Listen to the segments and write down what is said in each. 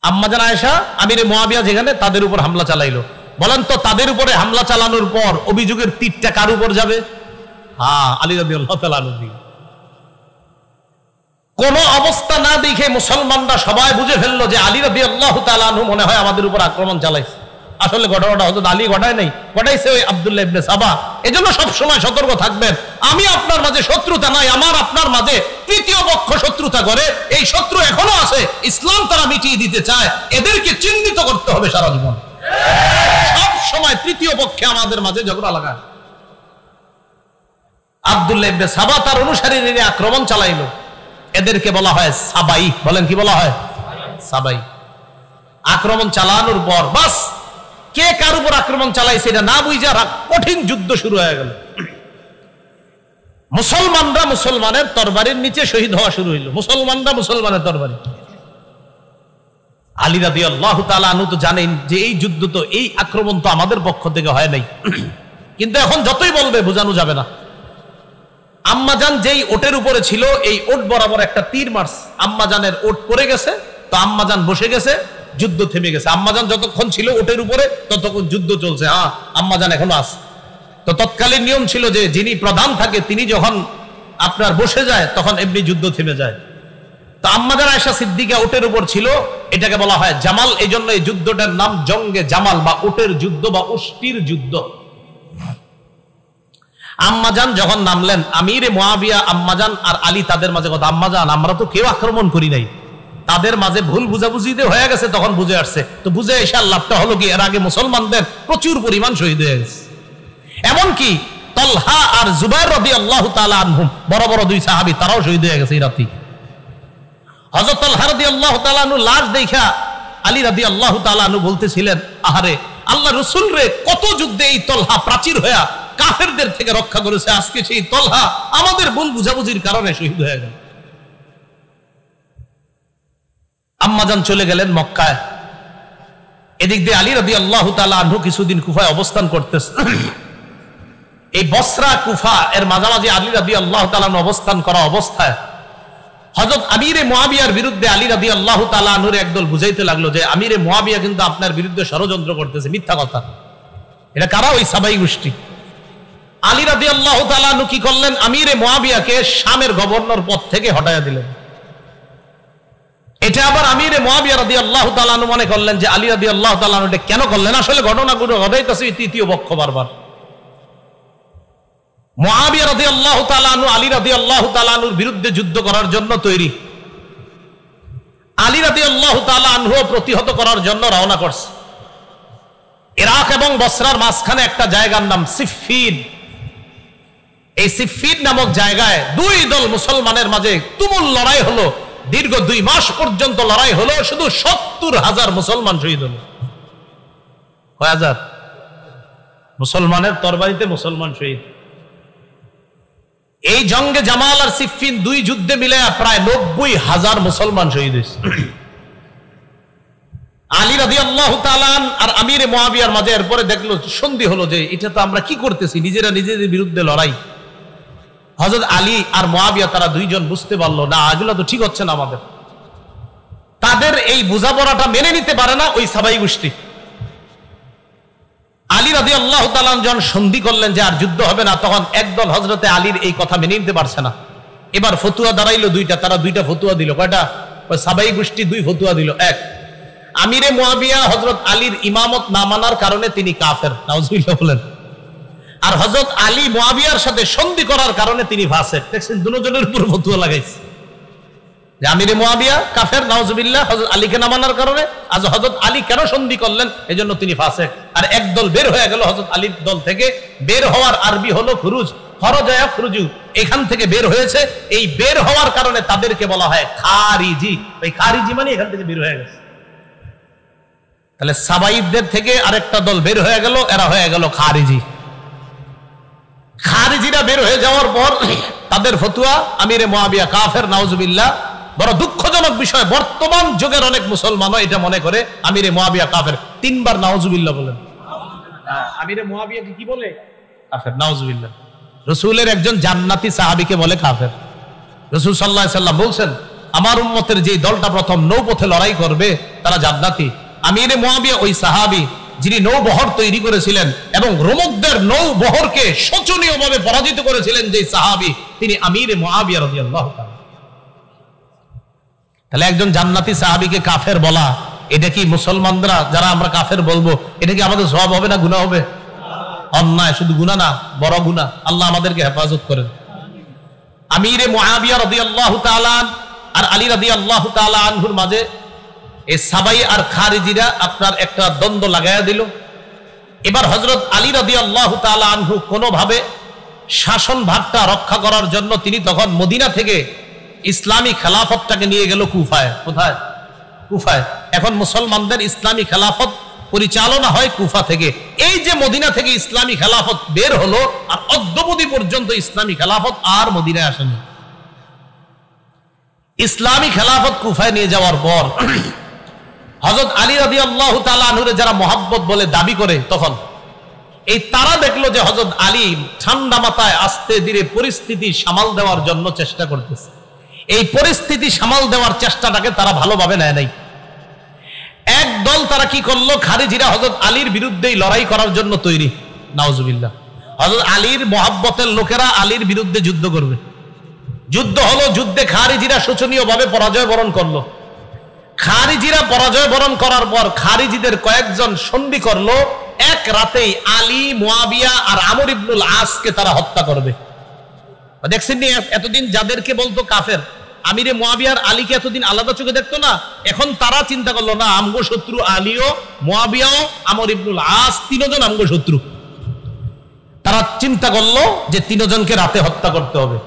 আম্মাজান আয়েশা আমিরে মুআবিয়া যেখানে তাদের উপর হামলা চালাইলো। বলেন তো তাদের উপরে হামলা চালানোর পর অভিযোগের তীরটা কার উপর যাবে? আলী রাদিয়াল্লাহু তাআলা আনহু। কোন অবস্থা না দেখে মুসলমানরা সবাই বুঝে ফেললো যে আলী রাদিয়াল্লাহু তাআলা আনহু মনে হয় আমাদের উপর আক্রমণ চালাইছে। আসলে ঘটনাটা হযরত আলী ঘটায় নাই, ঘটাইছে ওই আব্দুল্লাহ ইবনে সাবা। এজন্য সব সময় সতর্ক থাকবেন। আমি আপনার মাঝে শত্রুতা নাই, আমার আপনার মাঝে তৃতীয় পক্ষ শত্রুতা করে। এই শত্রু এখনো আছে, ইসলাম তারা মিটিয়ে দিতে চায়। এদেরকে চিহ্নিত করতে হবে সারা জীবন। সব সময় তৃতীয় পক্ষে আমাদের মাঝে ঝগড়া লাগায়। আব্দুল্লাহ ইবনে সাবা তার অনুসারীরা আক্রমণ চালাইলো। এদেরকে বলা হয় সাবাই। বলেন কি বলা হয়? সাবাই। আক্রমণ চালানোর পর বাস কে কার উপর আক্রমণ চালাইছে এটা না বুঝা কঠিন যুদ্ধ শুরু হয়ে গেল। মুসলমানরা মুসলমানের তরবারির নিচে শহীদ হওয়া শুরু হইল। মুসলমানরা মুসলমানের তরবারি। আলী রাদিয়াল্লাহু তাআলা আনহু তো জানেন যে এই যুদ্ধ তো, এই আক্রমণ তো আমাদের পক্ষ থেকে হয় নাই, কিন্তু এখন যতই বলবে বোঝানো যাবে না। আম্মাজান যেই ওটের উপরে ছিল, এই ওট বরাবর একটা তীর মারছে। আম্মাজানের ওট পড়ে গেছে, তো আম্মাজান বসে গেছে, যুদ্ধ থেমে গেছে। আম্মাজান যতক্ষণ ছিল ওটের উপরে ততক্ষণ যুদ্ধ চলছে। আম্মাজান এখনো আছে। তো তৎকালীন নিয়ম ছিল যে যিনি প্রধান থাকে তিনি যখন আপনার বসে যায় তখন এমনি যুদ্ধ থেমে যায়। তো আম্মাজান আয়েশা সিদ্দিকা ওটের উপর ছিল, এটাকে বলা হয় জামাল। এই জন্য এই যুদ্ধটার নাম জঙ্গে জামাল বা ওটের যুদ্ধ বা উষ্টির যুদ্ধ। আম্মাজান যখন নামলেন, আমিরে মুআবিয়া, আম্মাজান আর আলী তাদের মাঝে কথা, আম্মাজান আমরা তো কেউ আক্রমণ করি নাই, তাদের মাঝে ভুল বুঝাবুঝিতে হয়ে গেছে, তখন বুঝে আসছে। তো বুঝে এসে লাভটা হলো কি, এর আগে মুসলমানদের প্রচুর পরিমাণ শহীদ হয়ে গেছে। এমনকি তালহা আর জুবাইর রাদিয়াল্লাহু তাআলা আনহুম, বড় বড় দুই সাহাবী, তারাও শহীদ হয়ে গেছে এই রাতে। হযরত তালহা রাদিয়াল্লাহু তাআলা আনহু লাশ দেখা আলী রাদিয়াল্লাহু তাআলা আনহু বলতেছিলেন, আহারে আল্লাহ রাসূল রে, কত যুদ্ধে এই তালহা প্রাচীর হয়ে কাফেরদের থেকে রক্ষা করেছে, আজকে সেই তালহা আমাদের ভুল বুঝাবুঝির কারণে শহীদ হয়ে গেল। আম্মাজান চলে গেলেন মক্কায়। এদিক দিয়ে আলী রাদিয়াল্লাহু তাআলা আনহু কিছুদিন কুফায় অবস্থান করতেছে। এই বসরা কুফা এর মাঝামাঝি আলী রাদিয়াল্লাহু তাআলা আনহু অবস্থান করা অবস্থায় হযরত আমিরে মুআবিয়ার বিরুদ্ধে আলী রাদিয়াল্লাহু তাআলা আনহুর একদল বুঝাইতে লাগলো যে আমিরে মুআবিয়া কিন্তু আপনার বিরুদ্ধে ষড়যন্ত্র করতেছে, মিথ্যা কথা। এটা কারা? ওই সাবাই গোষ্ঠী। আলী রাদিয়াল্লাহু তাআলা আনহু কি করলেন? আমিরে মুআবিয়াকে শামের গভর্নর পদ থেকে হটায়া দিলেন। এটা আবার আমিরে মুআবিয়া রাদিয়াল্লাহু তাআলা আনহু মনে করলেন যে আলী রাদিয়াল্লাহু তাআলা আনহু এটা কেন করলেন? আসলে ঘটনাগুলো ঘটাইতেছে তৃতীয় পক্ষ বারবার। মুআবিয়া রাদিয়াল্লাহু তাআলা আনহু আলী রাদিয়াল্লাহু তাআলা আনহুর বিরুদ্ধে যুদ্ধ করার জন্য তৈরি। আলী রাদিয়াল্লাহু তাআলা আনহু প্রতিহত করার জন্য রওনা করছে। ইরাক এবং বসরার মাঝখানে একটা জায়গার নাম সিফফিন। এই সিফফিন নামক জায়গায় দুই দল মুসলমানের মাঝে তুমুল লড়াই হলো। দীর্ঘ 2 মাস পর্যন্ত লড়াই হলো। শুধু 70,000 মুসলমান শহীদ হলো। কয় হাজার? মুসলমানের তরবারিতে মুসলমান শহীদ। এই জঙ্গে জামাল আর সিফফিন দুই যুদ্ধে মিলে প্রায় 90,000 মুসলমান শহীদ হয়েছে। আলী রাদিয়াল্লাহু তাআলা আর আমিরে মুআবিয়ার মাঝে এরপরে দেখলো, সন্ধি হলো যে এটা তো আমরা কি করতেছি, নিজেরা নিজেদের বিরুদ্ধে লড়াই। হযরত আলী আর মুআবিয়া তারা দুইজন বুঝতে পারলো না, এগুলো তো ঠিক হচ্ছে না আমাদের। তাদের এই বোঝাপড়াটা মেনে নিতে পারে না ওই সাবাই গোষ্ঠী। আলী রাদিয়াল্লাহু তাআলা যখন সন্ধি করলেন যে আর যুদ্ধ হবে না, তখন একদল হযরতে আলীর এই কথা মেনে নিতে পারছে না। এবার ফতুয়া দাঁড়াইলো দুইটা, তারা দুইটা ফতুয়া দিল। কয়টা? ওই সাবাই গোষ্ঠী 2 ফতুয়া দিল। এক, আমিরে মুআবিয়া হযরত আলীর ইমামত না মানার কারণে তিনি কাফের, নাউজুবিল্লাহ বলেন। আর হযরত আলী মুআবিয়ার সাথে সন্ধি করার কারণে তিনি ফাসিক। দেখছেন দুজনের উপর ফতুয়া লাগাইছে যে আমিরে মুআবিয়া কাফের, নাউজুবিল্লাহ, হযরত আলীকে না মানার কারণে। আজ হযরত আলী কেন সন্ধি করলেন? এজন্য তিনি ফাসিক। আর একদল বের হয়ে গেল হযরত আলীর দল থেকে। বের হওয়ার আরবি হলো খুরুজ, খরজা ইয়াখরুজু, এখান থেকে বের হয়েছে। এই বের হওয়ার কারণে তাদেরকে বলা হয় খারিজি। এই খারিজি মানে এখান থেকে বের হয়ে গেছে। তাহলে সাবাইদের থেকে আরেকটা দল বের হয়ে গেল, এরা হয়ে গেল খারিজি। খারিজিরা বের হয়ে যাওয়ার পর তাদের ফতুয়া আমিরে মুআবিয়া কাফের, নাউজুবিল্লাহ। বড় দুঃখজনক বিষয়, বর্তমান যুগের অনেক মুসলমানও এটা মনে করে আমিরে মুআবিয়া কাফের। 3 বার নাউজুবিল্লাহ বলেন। আমিরে মুআবিয়াকে কি বলে? কাফের, নাউজুবিল্লাহ। রাসূলের একজন জান্নাতি সাহাবীকে বলে কাফের। রাসূল সাল্লাল্লাহু আলাইহি সাল্লাম বলছেন, আমার উম্মতের যে দলটা প্রথম নৌপথে লড়াই করবে তারা জান্নাতি। আমিরে মুআবিয়া ওই সাহাবী যিনি নৌবহর তৈরি করেছিলেন এবং রোমকদের নৌবহরকে শোচনীয়ভাবে পরাজিত করেছিলেন যে সাহাবী, তিনি আমিরে মুআবিয়া রাদিয়াল্লাহু তাআলা। তাহলে একজন জান্নাতি সাহাবীকে কাফের বলা, এটা কি মুসলমানরা যারা আমরা কাফের বলবো, এটা কি আমাদের সওয়াব হবে না গুনাহ হবে? অন্যায়, শুধু গুনাহ না, বড় গুনাহ। আল্লাহ আমাদেরকে হেফাজত করেন। আমিরে মুআবিয়া রাদিয়াল্লাহু তাআলা আর আলী রাদিয়াল্লাহু তাআলা আনহুর মাঝে এই সাবাই আর খারিজিরা আপনার একটা দ্বন্দ্ব লাগায়া দিল। এবার হযরত আলী রাদিয়াল্লাহু তাআলা আনহু কোনোভাবে শাসন ভাগটা রক্ষা করার জন্য তিনি তখন মদিনা থেকে ইসলামী খেলাফতটাকে নিয়ে গেল কুফায়। কোথায়? কুফায়। এখন মুসলমানদের ইসলামী খেলাফত পরিচালনা হয় কুফা থেকে। এই যে মদিনা থেকে ইসলামী খেলাফত বের হলো, আর অদ্যাবধি পর্যন্ত ইসলামী খেলাফত আর মদিনায় আসেনি। ইসলামী খেলাফত কুফায় নিয়ে যাওয়ার পর হযরত আলী রাদিয়াল্লাহু তাআলা আনহুরে যারা মহব্বত বলে দাবি করে, তখন এই তারা দেখলো যে হযরত আলী ঠান্ডা মাথায় আস্তে ধীরে পরিস্থিতি সামাল দেওয়ার জন্য চেষ্টা করতেছে। এই পরিস্থিতি সামাল দেওয়ার চেষ্টাটাকে তারা ভালোভাবে নেয় নাই। একদল তারা কি করলো, খারিজিরা হযরত আলীর বিরুদ্ধেই লড়াই করার জন্য তৈরি। নাউজুবিল্লাহ। হযরত আলীর মহব্বতের লোকেরা আলীর বিরুদ্ধে যুদ্ধ করবে। যুদ্ধ হলো, যুদ্ধে খারিজিরা শোচনীয়ভাবে পরাজয় বরণ করলো। খারিজিরা পরাজয় বরণ করার পর খারিজিদের কয়েকজন সন্ধি করলো, এক রাতেই আলী, মুআবিয়া আর আমর ইবনুল আসকে তারা হত্যা করবে। দেখছেন নি, এতদিন যাদেরকে বলতো কাফের, আমিরে মুআবিয়ার আলীকে এতদিন আলাদা চোখে দেখতো না, এখন তারা চিন্তা করলো না, আমগো শত্রু আলীও, মুআবিয়াও, আমর ইবনুল আস, তিনজন আমগো শত্রু। তারা চিন্তা করলো যে তিনজনকে রাতে হত্যা করতে হবে।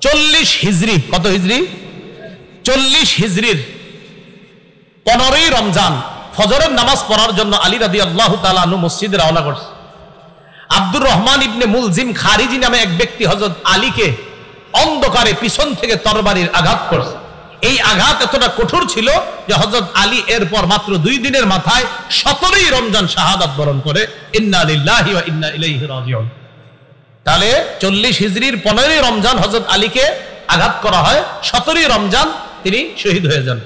40 হিজরি, কত হিজরি? 40 হিজরির 15ই রমজান ফজরের নামাজ পড়ার জন্য আলী রাদিয়াল্লাহু তাআলা আনহু মসজিদে রওনা করছে। আব্দুর রহমান ইবনে মুলজিম খারিজি নামে এক ব্যক্তি হযরত আলীকে অন্ধকারে পিছন থেকে তরবারির আঘাত করছে। এই আঘাত এতটা কঠোর ছিল যে হযরত আলী এরপর মাত্র 2 দিনের মাথায় 17ই রমজান শাহাদাত বরণ করে। ইন্না লিল্লাহি ওয়া ইন্না ইলাইহি রাজিউন। তাহলে 40 হিজরির 15ই রমজান হযরত আলীকে আঘাত করা হয়, 17ই রমজান তিনি শহীদ হয়ে যান।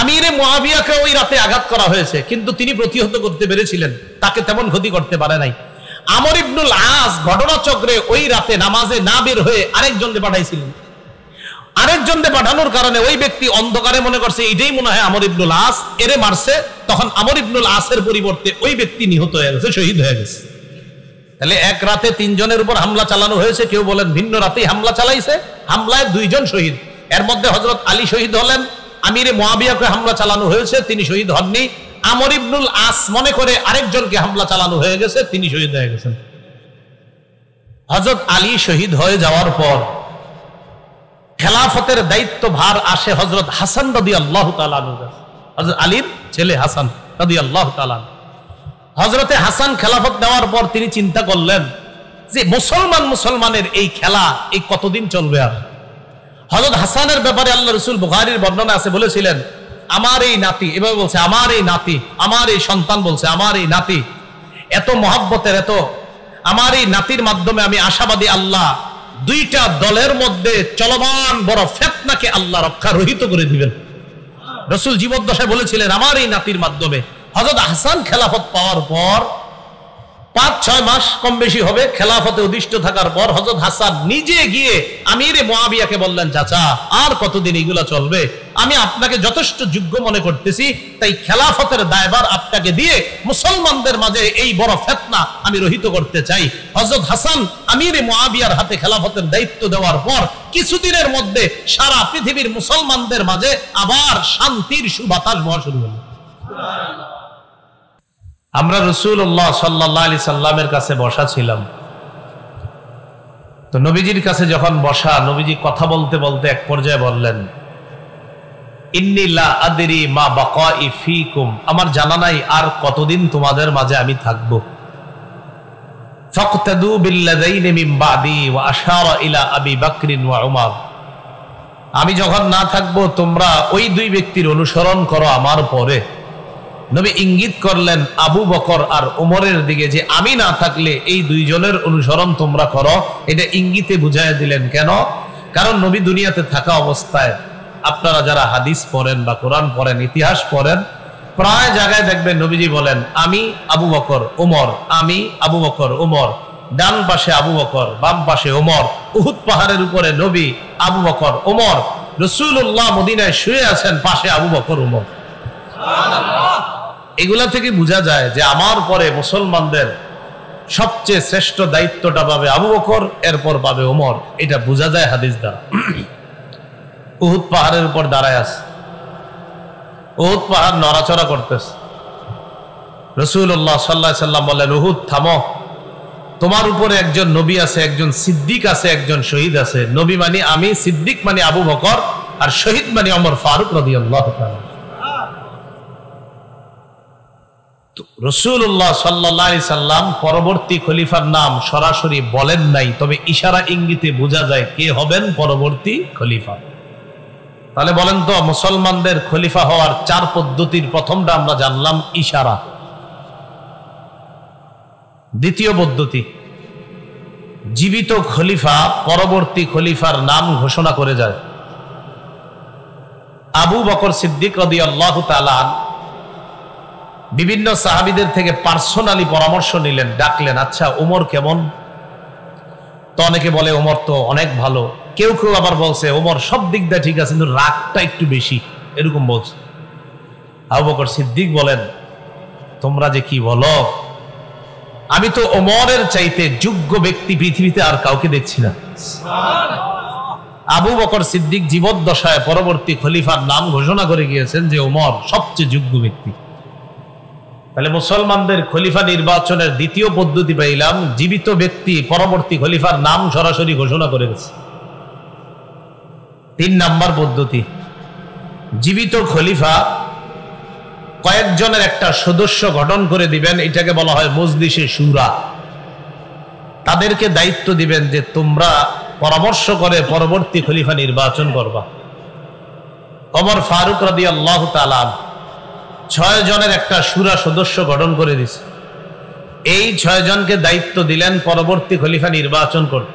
আমিরে মুআবিয়াকে ওই রাতে আঘাত করা হয়েছে, কিন্তু তিনি প্রতিহত করতে পেরেছিলেন, তাকে তেমন ক্ষতি করতে পারে নাই। আমর ইবনুল আস ঘটনাচক্রে ওই রাতে নামাজে না বের হয়ে আরেকজনকে পাঠাইছিলেন। আরেকজনকে পাঠানোর কারণে ওই ব্যক্তি অন্ধকারে মনে করছে এটাই মনে হয় আমর ইবনুল আস, এরে মারছে। তখন আমর ইবনুল আসের পরিবর্তে ওই ব্যক্তি নিহত হয়ে গেছে, শহীদ হয়ে গেছে। তাহলে এক রাতে 3 জনের উপর হামলা চালানো হয়েছে। কেউ বলেন ভিন্ন রাতেই হামলা চালাইছে, হামলায় 2 জন শহীদ। এর মধ্যে হযরত আলী শহীদ হলেন, আমিরে মুআবিয়াকে হামলা চালানো হয়েছে, তিনি শহীদ হননি। আমর ইবনুল আস মনে করে আরেকজনকে হামলা চালানো হয়ে গেছে, তিনি শহীদ হয়ে গেছেন। হযরত আলী শহীদ হয়ে যাওয়ার পর খেলাফতের দায়িত্ব ভার আসে হযরত হাসান রাদিয়াল্লাহু তাআলা আনহু। হযরত আলীর ছেলে হাসান রাদিয়াল্লাহু তাআলা। হযরতে হাসান খেলাফত নেওয়ার পর তিনি চিন্তা করলেন যে মুসলমানের এই খেলা এই কতদিন চলবে। আর হযরত হাসানের ব্যাপারে আল্লাহ রাসূল বুখারীর বর্ণনা আছে, বলেছিলেন আমার এই নাতি, এভাবে বলছে আমার এই নাতি, আমার এই সন্তান বলছে আমার এই নাতি, এত মহব্বতের, এত আমার এই নাতির মাধ্যমে আমি আশাবাদী আল্লাহ 2টা দলের মধ্যে চলমান বড় ফিতনাকে আল্লাহ রক্ষা রহিত করে দিবেন। রাসূল জীবদ্দশায় বলেছিলেন আমার এই নাতির মাধ্যমে। হযরত হাসান খেলাফত পাওয়ার পর 5-6 মাস কম বেশি হবে খেলাফতে অধিষ্ঠ থাকার পর হযরত হাসান নিজে গিয়ে আমিরে মুআবিয়াকে বললেন, চাচা আর কতদিন এগুলা চলবে, আমি আপনাকে যথেষ্ট যোগ্য মনে করতেছি, তাই খেলাফতের দায়ভার আপনাকে দিয়ে মুসলমানদের মাঝে এই বড় ফিতনা আমি রহিত করতে চাই। হযরত হাসান আমিরে মুআবিয়ার হাতে খেলাফতের দায়িত্ব দেওয়ার পর কিছুদিনের মধ্যে সারা পৃথিবীর মুসলমানদের মাঝে আবার শান্তির সুবাতাস বওয়া শুরু হলো। আমরা রাসূলুল্লাহ সাল্লাল্লাহু আলাইহি সাল্লামের কাছে বসা ছিলাম। তো নবীজির কাছে যখন বসা, নবীজি কথা বলতে বলতে এক পর্যায়ে বললেন, ইন্নী লা আদরি মা বাকাই ফীকুম, আমার জানা নাই আর কতদিন তোমাদের মাঝে আমি থাকব। ফাকতাদু বিল্লাযাইনি মিন বাদি ওয়া আশারা ইলা আবি বকর ওয়া উমর, আমি যখন না থাকব তোমরা ওই 2 ব্যক্তির অনুসরণ করো আমার পরে। নবী ইঙ্গিত করলেন আবু বকর আর উমরের দিকে যে আমি না থাকলে এই 2 জনের অনুসরণ তোমরা করো। এটা ইঙ্গিতে বুঝাইয়া দিলেন। কেন? কারণ নবী দুনিয়াতে থাকা অবস্থায় আপনারা যারা হাদিস পড়েন বা কোরআন পড়েন, ইতিহাস পড়েন, প্রায় জায়গায় দেখবেন নবীজি বলেন আমি আবু বকর ওমর, আমি আবু বকর ওমর, ডান পাশে আবু বকর, বাম পাশে ওমর, উহুদ পাহাড়ের উপরে নবী, আবু বকর ওমর, রাসূলুল্লাহ মদিনায় শুয়ে আছেন, পাশে আবু বকর ওমর। এগুলা থেকে বোঝা যায় যে আমার পরে মুসলমানদের সবচেয়ে শ্রেষ্ঠ দায়িত্বটা পাবে আবু বকর, এরপর পাবে ওমর। এটা বোঝা যায় হাদিস দ্বারা। উহুদ পাহাড়ের উপর দাঁড়ায় আছে, উহুদ পাহাড় নড়াচড়া করতেছে। রাসূলুল্লাহ সাল্লাল্লাহু আলাইহি সাল্লাম বললেন, উহুদ থামো, তোমার উপরে একজন নবী আছে, একজন সিদ্দিক আছে, একজন শহীদ আছে। নবী মানে আমি, সিদ্দিক মানে আবু বকর, আর শহীদ মানে ওমর ফারুক রাদিয়াল্লাহু তাআলা। রাসূলুল্লাহ সাল্লাল্লাহু আলাইহি সাল্লাম পরবর্তী খলিফার নাম সরাসরি বলেন নাই, তবে ইশারা ইঙ্গিতে বোঝা যায় কে হবেন পরবর্তী খলিফা। তাহলে বলেন তো, মুসলমানদের খলিফা হওয়ার 4 পদ্ধতির প্রথমটা আমরা জানলাম ইশারা। দ্বিতীয় পদ্ধতি, জীবিত খলিফা পরবর্তী খলিফার নাম ঘোষণা করে যায়। আবু বকর সিদ্দিক রাদিয়াল্লাহু তাআলা বিভিন্ন সাহাবীদের থেকে পার্সোনালি পরামর্শ নিলেন, ডাকলেন, আচ্ছা ওমর কেমন? তো অনেকে বলে ওমর তো অনেক ভালো, কেউ কেউ আবার বলছে ওমর সব দিক দিয়ে ঠিক আছে কিন্তু রাগটা একটু বেশি, এরকম বলছে। আবু বকর সিদ্দিক বলেন, তোমরা যে কি বলো, আমি তো ওমরের চাইতে যোগ্য ব্যক্তি পৃথিবীতে আর কাউকে দেখছি না। আবু বকর সিদ্দিক জীবদ্দশায় পরবর্তী খলিফার নাম ঘোষণা করে গিয়েছেন যে ওমর সবচেয়ে যোগ্য ব্যক্তি। তাহলে মুসলমানদের খলিফা নির্বাচনের দ্বিতীয় পদ্ধতি পাইলাম, জীবিত ব্যক্তি পরবর্তী খলিফার নাম সরাসরি ঘোষণা করে গেছে। 3 নাম্বার পদ্ধতি, জীবিত খলিফা কয়েকজনের একটা সদস্য গঠন করে দিবেন, এটাকে বলা হয় মজলিসে শুরা। তাদেরকে দায়িত্ব দিবেন যে তোমরা পরামর্শ করে পরবর্তী খলিফা নির্বাচন করবা। ওমর ফারুক রাদিয়াল্লাহু তাআলা 6 জনের একটা শুরা সদস্য গঠন করে দিছে। এই 6 জনকে দায়িত্ব দিলেন পরবর্তী খলিফা নির্বাচন করতে।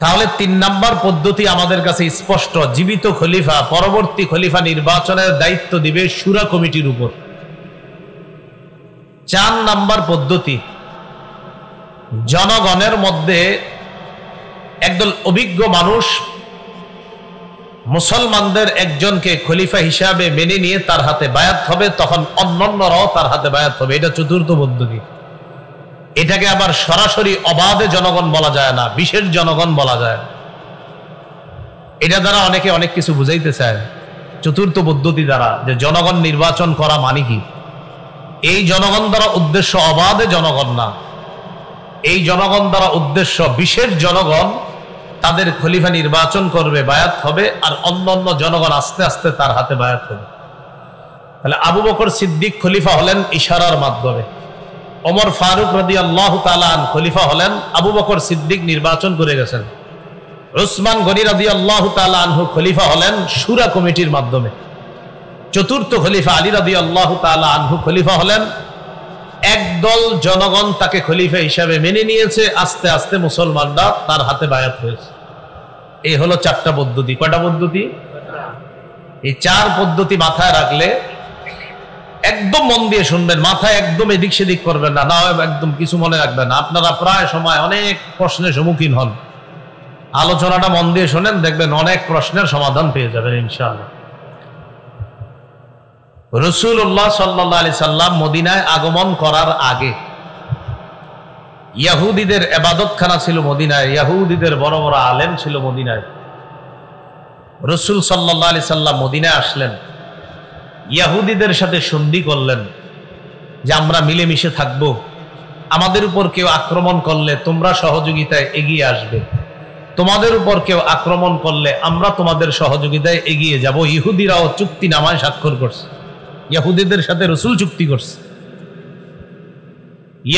তাহলে 3 নাম্বার পদ্ধতি আমাদের কাছে স্পষ্ট, জীবিত খলিফা পরবর্তী খলিফা নির্বাচনের দায়িত্ব দিবে শুরা কমিটির উপর। 4 নাম্বার পদ্ধতি, জনগণের মধ্যে একদল অভিজ্ঞ মানুষ মুসলমানদের একজনকে খলিফা হিসাবে মেনে নিয়ে তার হাতে বায়াত হবে, তখন অন্যান্যরাও তার হাতে বায়াত হবে। এটা 4র্থ পদ্ধতি। এটাকে আবার সরাসরি অবাধে জনগণ বলা যায় না, বিশেষ জনগণ বলা যায়। এটা দ্বারা অনেকে অনেক কিছু বুঝাইতে চায় 4র্থ পদ্ধতি দ্বারা, যে জনগণ নির্বাচন করা মানে কি। এই জনগণ দ্বারা উদ্দেশ্য অবাধে জনগণ না, এই জনগণ দ্বারা উদ্দেশ্য বিশেষ জনগণ তাদের খলিফা নির্বাচন করবে, বায়াত হবে, আর অন্যান্য জনগণ আস্তে আস্তে তার হাতে বায়াত হবে। তাহলে আবু বকর সিদ্দিক খলিফা হলেন ইশারার মাধ্যমে, ওমর ফারুক রাদিয়াল্লাহু তাআলা খলিফা হলেন, আবু বকর সিদ্দিক নির্বাচন করে গেছেন। উসমান গনি রাদিয়াল্লাহু তাআলা আনহু খলিফা হলেন শুরা কমিটির মাধ্যমে। 4র্থ খলিফা আলী রাদিয়াল্লাহু তাআলা আনহু খলিফা হলেন, একদল জনগণ তাকে খলিফা হিসাবে মেনে নিয়েছে, আস্তে আস্তে মুসলমানরা তার হাতে বায়াত হয়েছে। এই হলো 4টা পদ্ধতি। কয়টা পদ্ধতি? এই 4 পদ্ধতি মাথায় রাখলে একদম মন দিয়ে শুনবেন, মাথায় একদম এদিক সেদিক করবেন না, না একদম কিছু মনে রাখবেন না। আপনারা প্রায় সময় অনেক প্রশ্নের সম্মুখীন হন, আলোচনাটা মন দিয়ে শোনেন, দেখবেন অনেক প্রশ্নের সমাধান পেয়ে যাবেন ইনশাআল্লাহ। রাসূলুল্লাহ সাল্লাল্লাহু আলাইহি সাল্লাম মদিনায় আগমন করার আগে ইহুদিদের ইবাদতখানা ছিল মদিনায়, ইহুদিদের বড় বড় আলেম ছিল মদিনায়। রাসূল সাল্লাল্লাহু আলাইহি সাল্লাম মদিনায় আসলেন, ইহুদিদের সাথে সন্ধি করলেন যে আমরা মিলেমিশে থাকবো, আমাদের উপর কেউ আক্রমণ করলে তোমরা সহযোগিতায় এগিয়ে আসবে, তোমাদের উপর কেউ আক্রমণ করলে আমরা তোমাদের সহযোগিতায় এগিয়ে যাব। ইহুদিরাও চুক্তি নামায় স্বাক্ষর করছে, ইহুদিদের সাথে রাসূল চুক্তি করছে।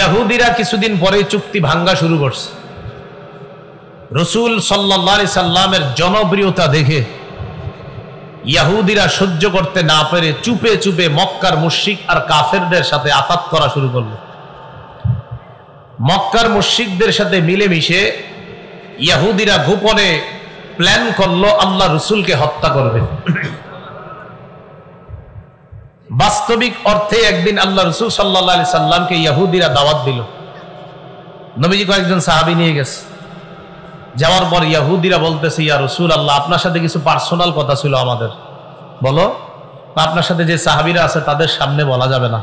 ইহুদিরা কিছুদিন পরে চুক্তি ভাঙ্গা শুরু করছে। রাসূল সাল্লাল্লাহু আলাইহি সাল্লামের জনপ্রিয়তা দেখে ইহুদিরা সহ্য করতে না পেরে চুপে চুপে মক্কার মুশরিক আর কাফেরদের সাথে আতাত করা শুরু করলো। মক্কার মুশরিকদের সাথে মিলেমিশে ইহুদিরা গোপনে প্ল্যান করলো আল্লাহ রসুলকে হত্যা করবে। বাস্তবিক অর্থে একদিন আল্লাহ রসুল সাল্লাল্লাহু আলাইহি সাল্লামকে ইহুদিরা দাওয়াত দিল। নবীজি কয়েকজন সাহাবী নিয়ে গেছে। যাওয়ার পর ইহুদিরা বলতেছে, ইয়া রাসূল আল্লাহ, আপনার সাথে কিছু পার্সোনাল কথা ছিল আমাদের, বলো। আপনার সাথে যে সাহাবীরা আছে তাদের সামনে বলা যাবে না।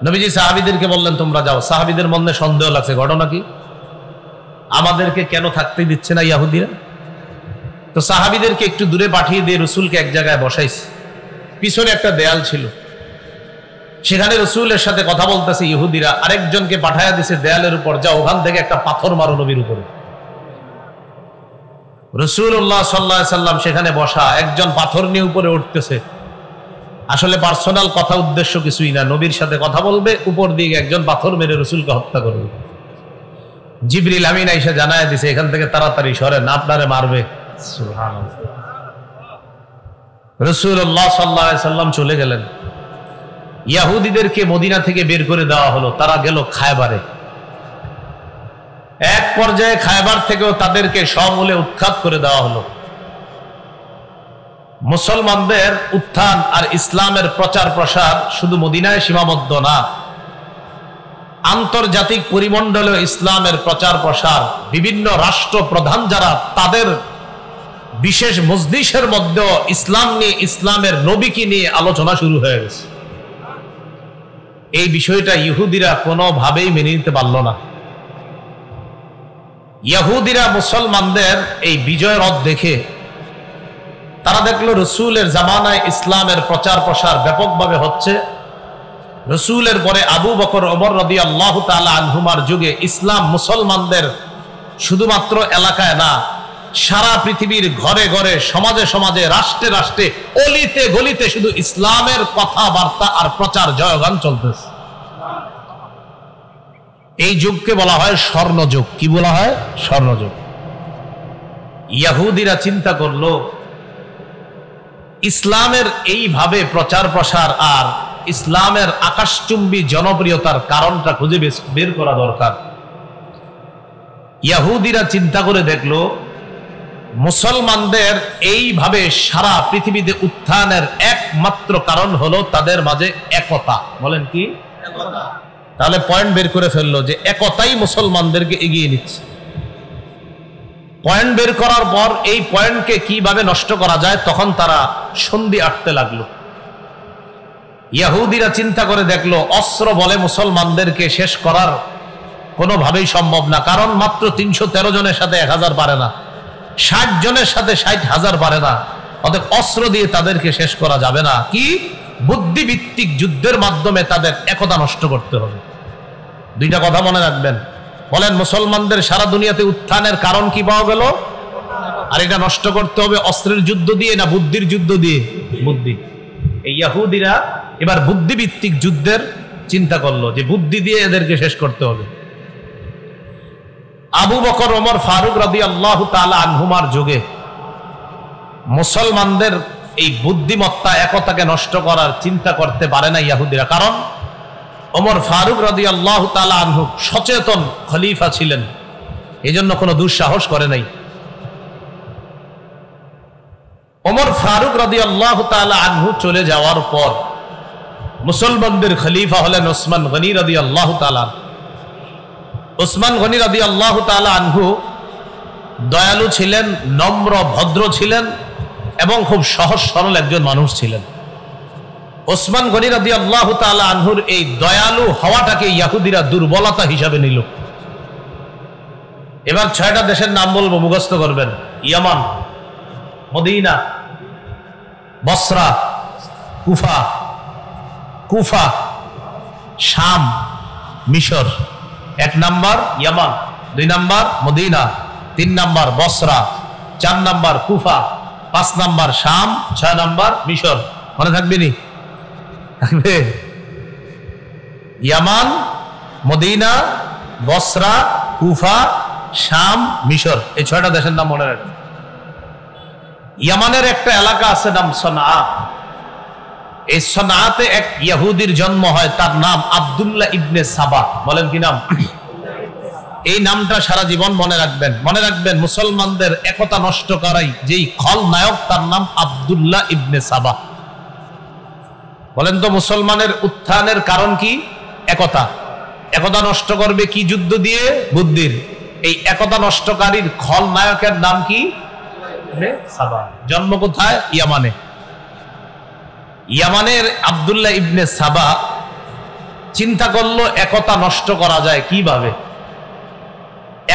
নবীজি সাহাবীদেরকে বললেন, তোমরা যাও। সাহাবীদের মনে সন্দেহ লাগছে, ঘটনা কি, আমাদেরকে কেন থাকতে দিচ্ছে না ইহুদিরা? তো সাহাবীদেরকে একটু দূরে পাঠিয়ে দিয়ে রসুলকে এক জায়গায় বসাইছে। পিছনে একটা দেয়াল ছিল, সেখানে রসুলের সাথে কথা বলতেছে ইহুদিরা। আরেকজনকে পাঠাইয়া দিছে দেয়ালের উপর, যা ওখান থেকে একটা পাথর মারো নবীর উপরে। রাসূলুল্লাহ সাল্লাল্লাহু আলাইহি সাল্লাম সেখানে বসা, একজন পাথর নিয়ে উপরে উঠতেছে। আসলে পার্সোনাল কথা, উদ্দেশ্য কিছুই না, নবীর সাথে কথা বলবে, উপর দিকে একজন পাথর মেরে রসুলকে হত্যা করবে। জিবরিল আমিন আইসা জানায় দিছে, এখান থেকে তাড়াতাড়ি সরেন, আপনারে মারবে। সুবহানাল্লাহ। রাসূলুল্লাহ সাল্লাল্লাহু আলাইহি সাল্লাম চলে গেলেন। ইহুদিদেরকে মদিনা থেকে বের করে দেওয়া হলো, তারা গেল খায়বারে। এক পর্যায়ে খায়বার থেকেও তাদেরকে সমূলে উৎখাত করে দেওয়া হলো। মুসলমানদের উত্থান আর ইসলামের প্রচার প্রসার শুধু মদিনায় সীমাবদ্ধ না, আন্তর্জাতিক পরিমণ্ডলে ইসলামের প্রচার প্রসার, বিভিন্ন রাষ্ট্র প্রধান যারা, তাদের বিশেষ মজলিসের মধ্যে ইসলাম নিয়ে, ইসলামের নবীকে নিয়ে আলোচনা শুরু হয়ে গেছে। এই বিষয়টা ইহুদিরা কোনোভাবেই মেনে নিতে পারল না। ইহুদিরা মুসলমানদের এই বিজয় রথ দেখে তারা দেখলো রসুলের জামানায় ইসলামের প্রচার প্রসার ব্যাপকভাবে হচ্ছে। রসুলের পরে আবু বকর, ওমর রাদিয়াল্লাহু তাআলা আনহুমার যুগে ইসলাম মুসলমানদের শুধুমাত্র এলাকায় না, সারা পৃথিবীর ঘরে ঘরে, সমাজে সমাজে, রাষ্ট্রে রাষ্ট্রে, অলিতে গলিতে শুধু ইসলামের কথাবার্তা আর প্রচার জয়গান চলতেছে। এই যুগকে বলা হয় স্বর্ণযুগ। কি বলা হয়? স্বর্ণযুগ। ইহুদিরা চিন্তা করলো, ইসলামের এইভাবে প্রচার প্রসার আর ইসলামের আকাশচুম্বী জনপ্রিয়তার কারণটা খুঁজে বের করা দরকার। ইহুদিরা চিন্তা করে দেখলো, মুসলমানদের এইভাবে সারা পৃথিবীতে উত্থানের একমাত্র কারণ হলো তাদের মাঝে একতা। বলেন কি? একতা। তাহলে পয়েন্ট বের করে ফেললো যে একতাই মুসলমানদেরকে এগিয়ে নিচ্ছে। পয়েন্ট বের করার পর এই পয়েন্টকে কিভাবে নষ্ট করা যায়, তখন তারা সন্ধি আটতে লাগলো। ইহুদিরা চিন্তা করে দেখলো, অস্ত্র বলে মুসলমানদেরকে শেষ করার কোনোভাবেই সম্ভব না, কারণ মাত্র 313 জনের সাথে 1000 পারে না, 60 জনের সাথে 60,000 পারে না। অতএব অস্ত্র দিয়ে তাদেরকে শেষ করা যাবে না। কি? বুদ্ধিভিত্তিক যুদ্ধের মাধ্যমে তাদের একতা নষ্ট করতে হবে। দুইটা কথা মনে রাখবেন। বলেন, মুসলমানদের সারা দুনিয়াতে উত্থানের কারণ কি পাওয়া গেল? আর এটা নষ্ট করতে হবে অস্ত্রের যুদ্ধ দিয়ে না বুদ্ধির যুদ্ধ দিয়ে? বুদ্ধি। এই ইহুদিরা এবার বুদ্ধিভিত্তিক যুদ্ধের চিন্তা করলো, যে বুদ্ধি দিয়ে এদেরকে শেষ করতে হবে। আবু বকর, ওমর ফারুক রাদিয়াল্লাহু তাআলা আনহুমার যুগে মুসলমানদের এই বুদ্ধিমত্তা, একতাকে নষ্ট করার চিন্তা করতে পারে না ইহুদিরা। কারণ ওমর ফারুক রাদিয়াল্লাহু তাআলা আনহু সচেতন খলিফা ছিলেন, এজন্য কোনো দুঃসাহস করে নাই। ওমর ফারুক রাদিয়াল্লাহু তাআলা আনহু চলে যাওয়ার পর মুসলমানদের খলিফা হলেন ওসমান গনি রাদিয়াল্লাহু তাআলা। ওসমান গনি রাদিয়াল্লাহু তাআলা আনহু দয়ালু ছিলেন, নম্র ভদ্র ছিলেন এবং খুব সহজ সরল একজন মানুষ ছিলেন। ওসমান গনি রাদিয়াল্লাহু তাআলা আনহুর এই দয়ালু হওয়াটাকে ইহুদিরা দুর্বলতা হিসাবে নিল। এবার 6টা দেশের নাম বলবো, মুখস্থ করবেন। ইয়ামান, মদিনা, বসরা, কুফা, শাম, মিশর। 1 নাম্বার ইয়ামান, 2 নাম্বার মদিনা, 3 নাম্বার বসরা, 4 নাম্বার কুফা, 5 নাম্বার শাম, 6 নাম্বার মিশর। মনে থাকবে নি? থাকবে। ইয়ামান, মদিনা, বসরা, কুফা, শাম, মিশর, এই 6টা দেশের নাম মনে রাখবেন। ইয়ামানের একটা এলাকা আছে নাম সনআ। এই সনআতে এক ইহুদির জন্ম হয়, তার নাম আব্দুল্লাহ ইবনে সাবা। বলেন কি নাম? এই নামটা সারা জীবন মনে রাখবেন। মনে রাখবেন মুসলমানদের একতা নষ্ট করাই যেই খলনায়ক তার নাম আব্দুল্লাহ ইবনে সাবা। বলেন তো মুসলমানের উত্থানের কারণ কি? একতা। একতা নষ্ট করবে কি যুদ্ধ দিয়ে? বুদ্ধির। এই একতা নষ্টকারীর খলনায়কের নাম কি? সাবা। জন্ম কোথায়? ইয়ামানে। ইয়ামানের আব্দুল্লাহ ইবনে সাবা চিন্তা করলো একতা নষ্ট করা যায় কিভাবে।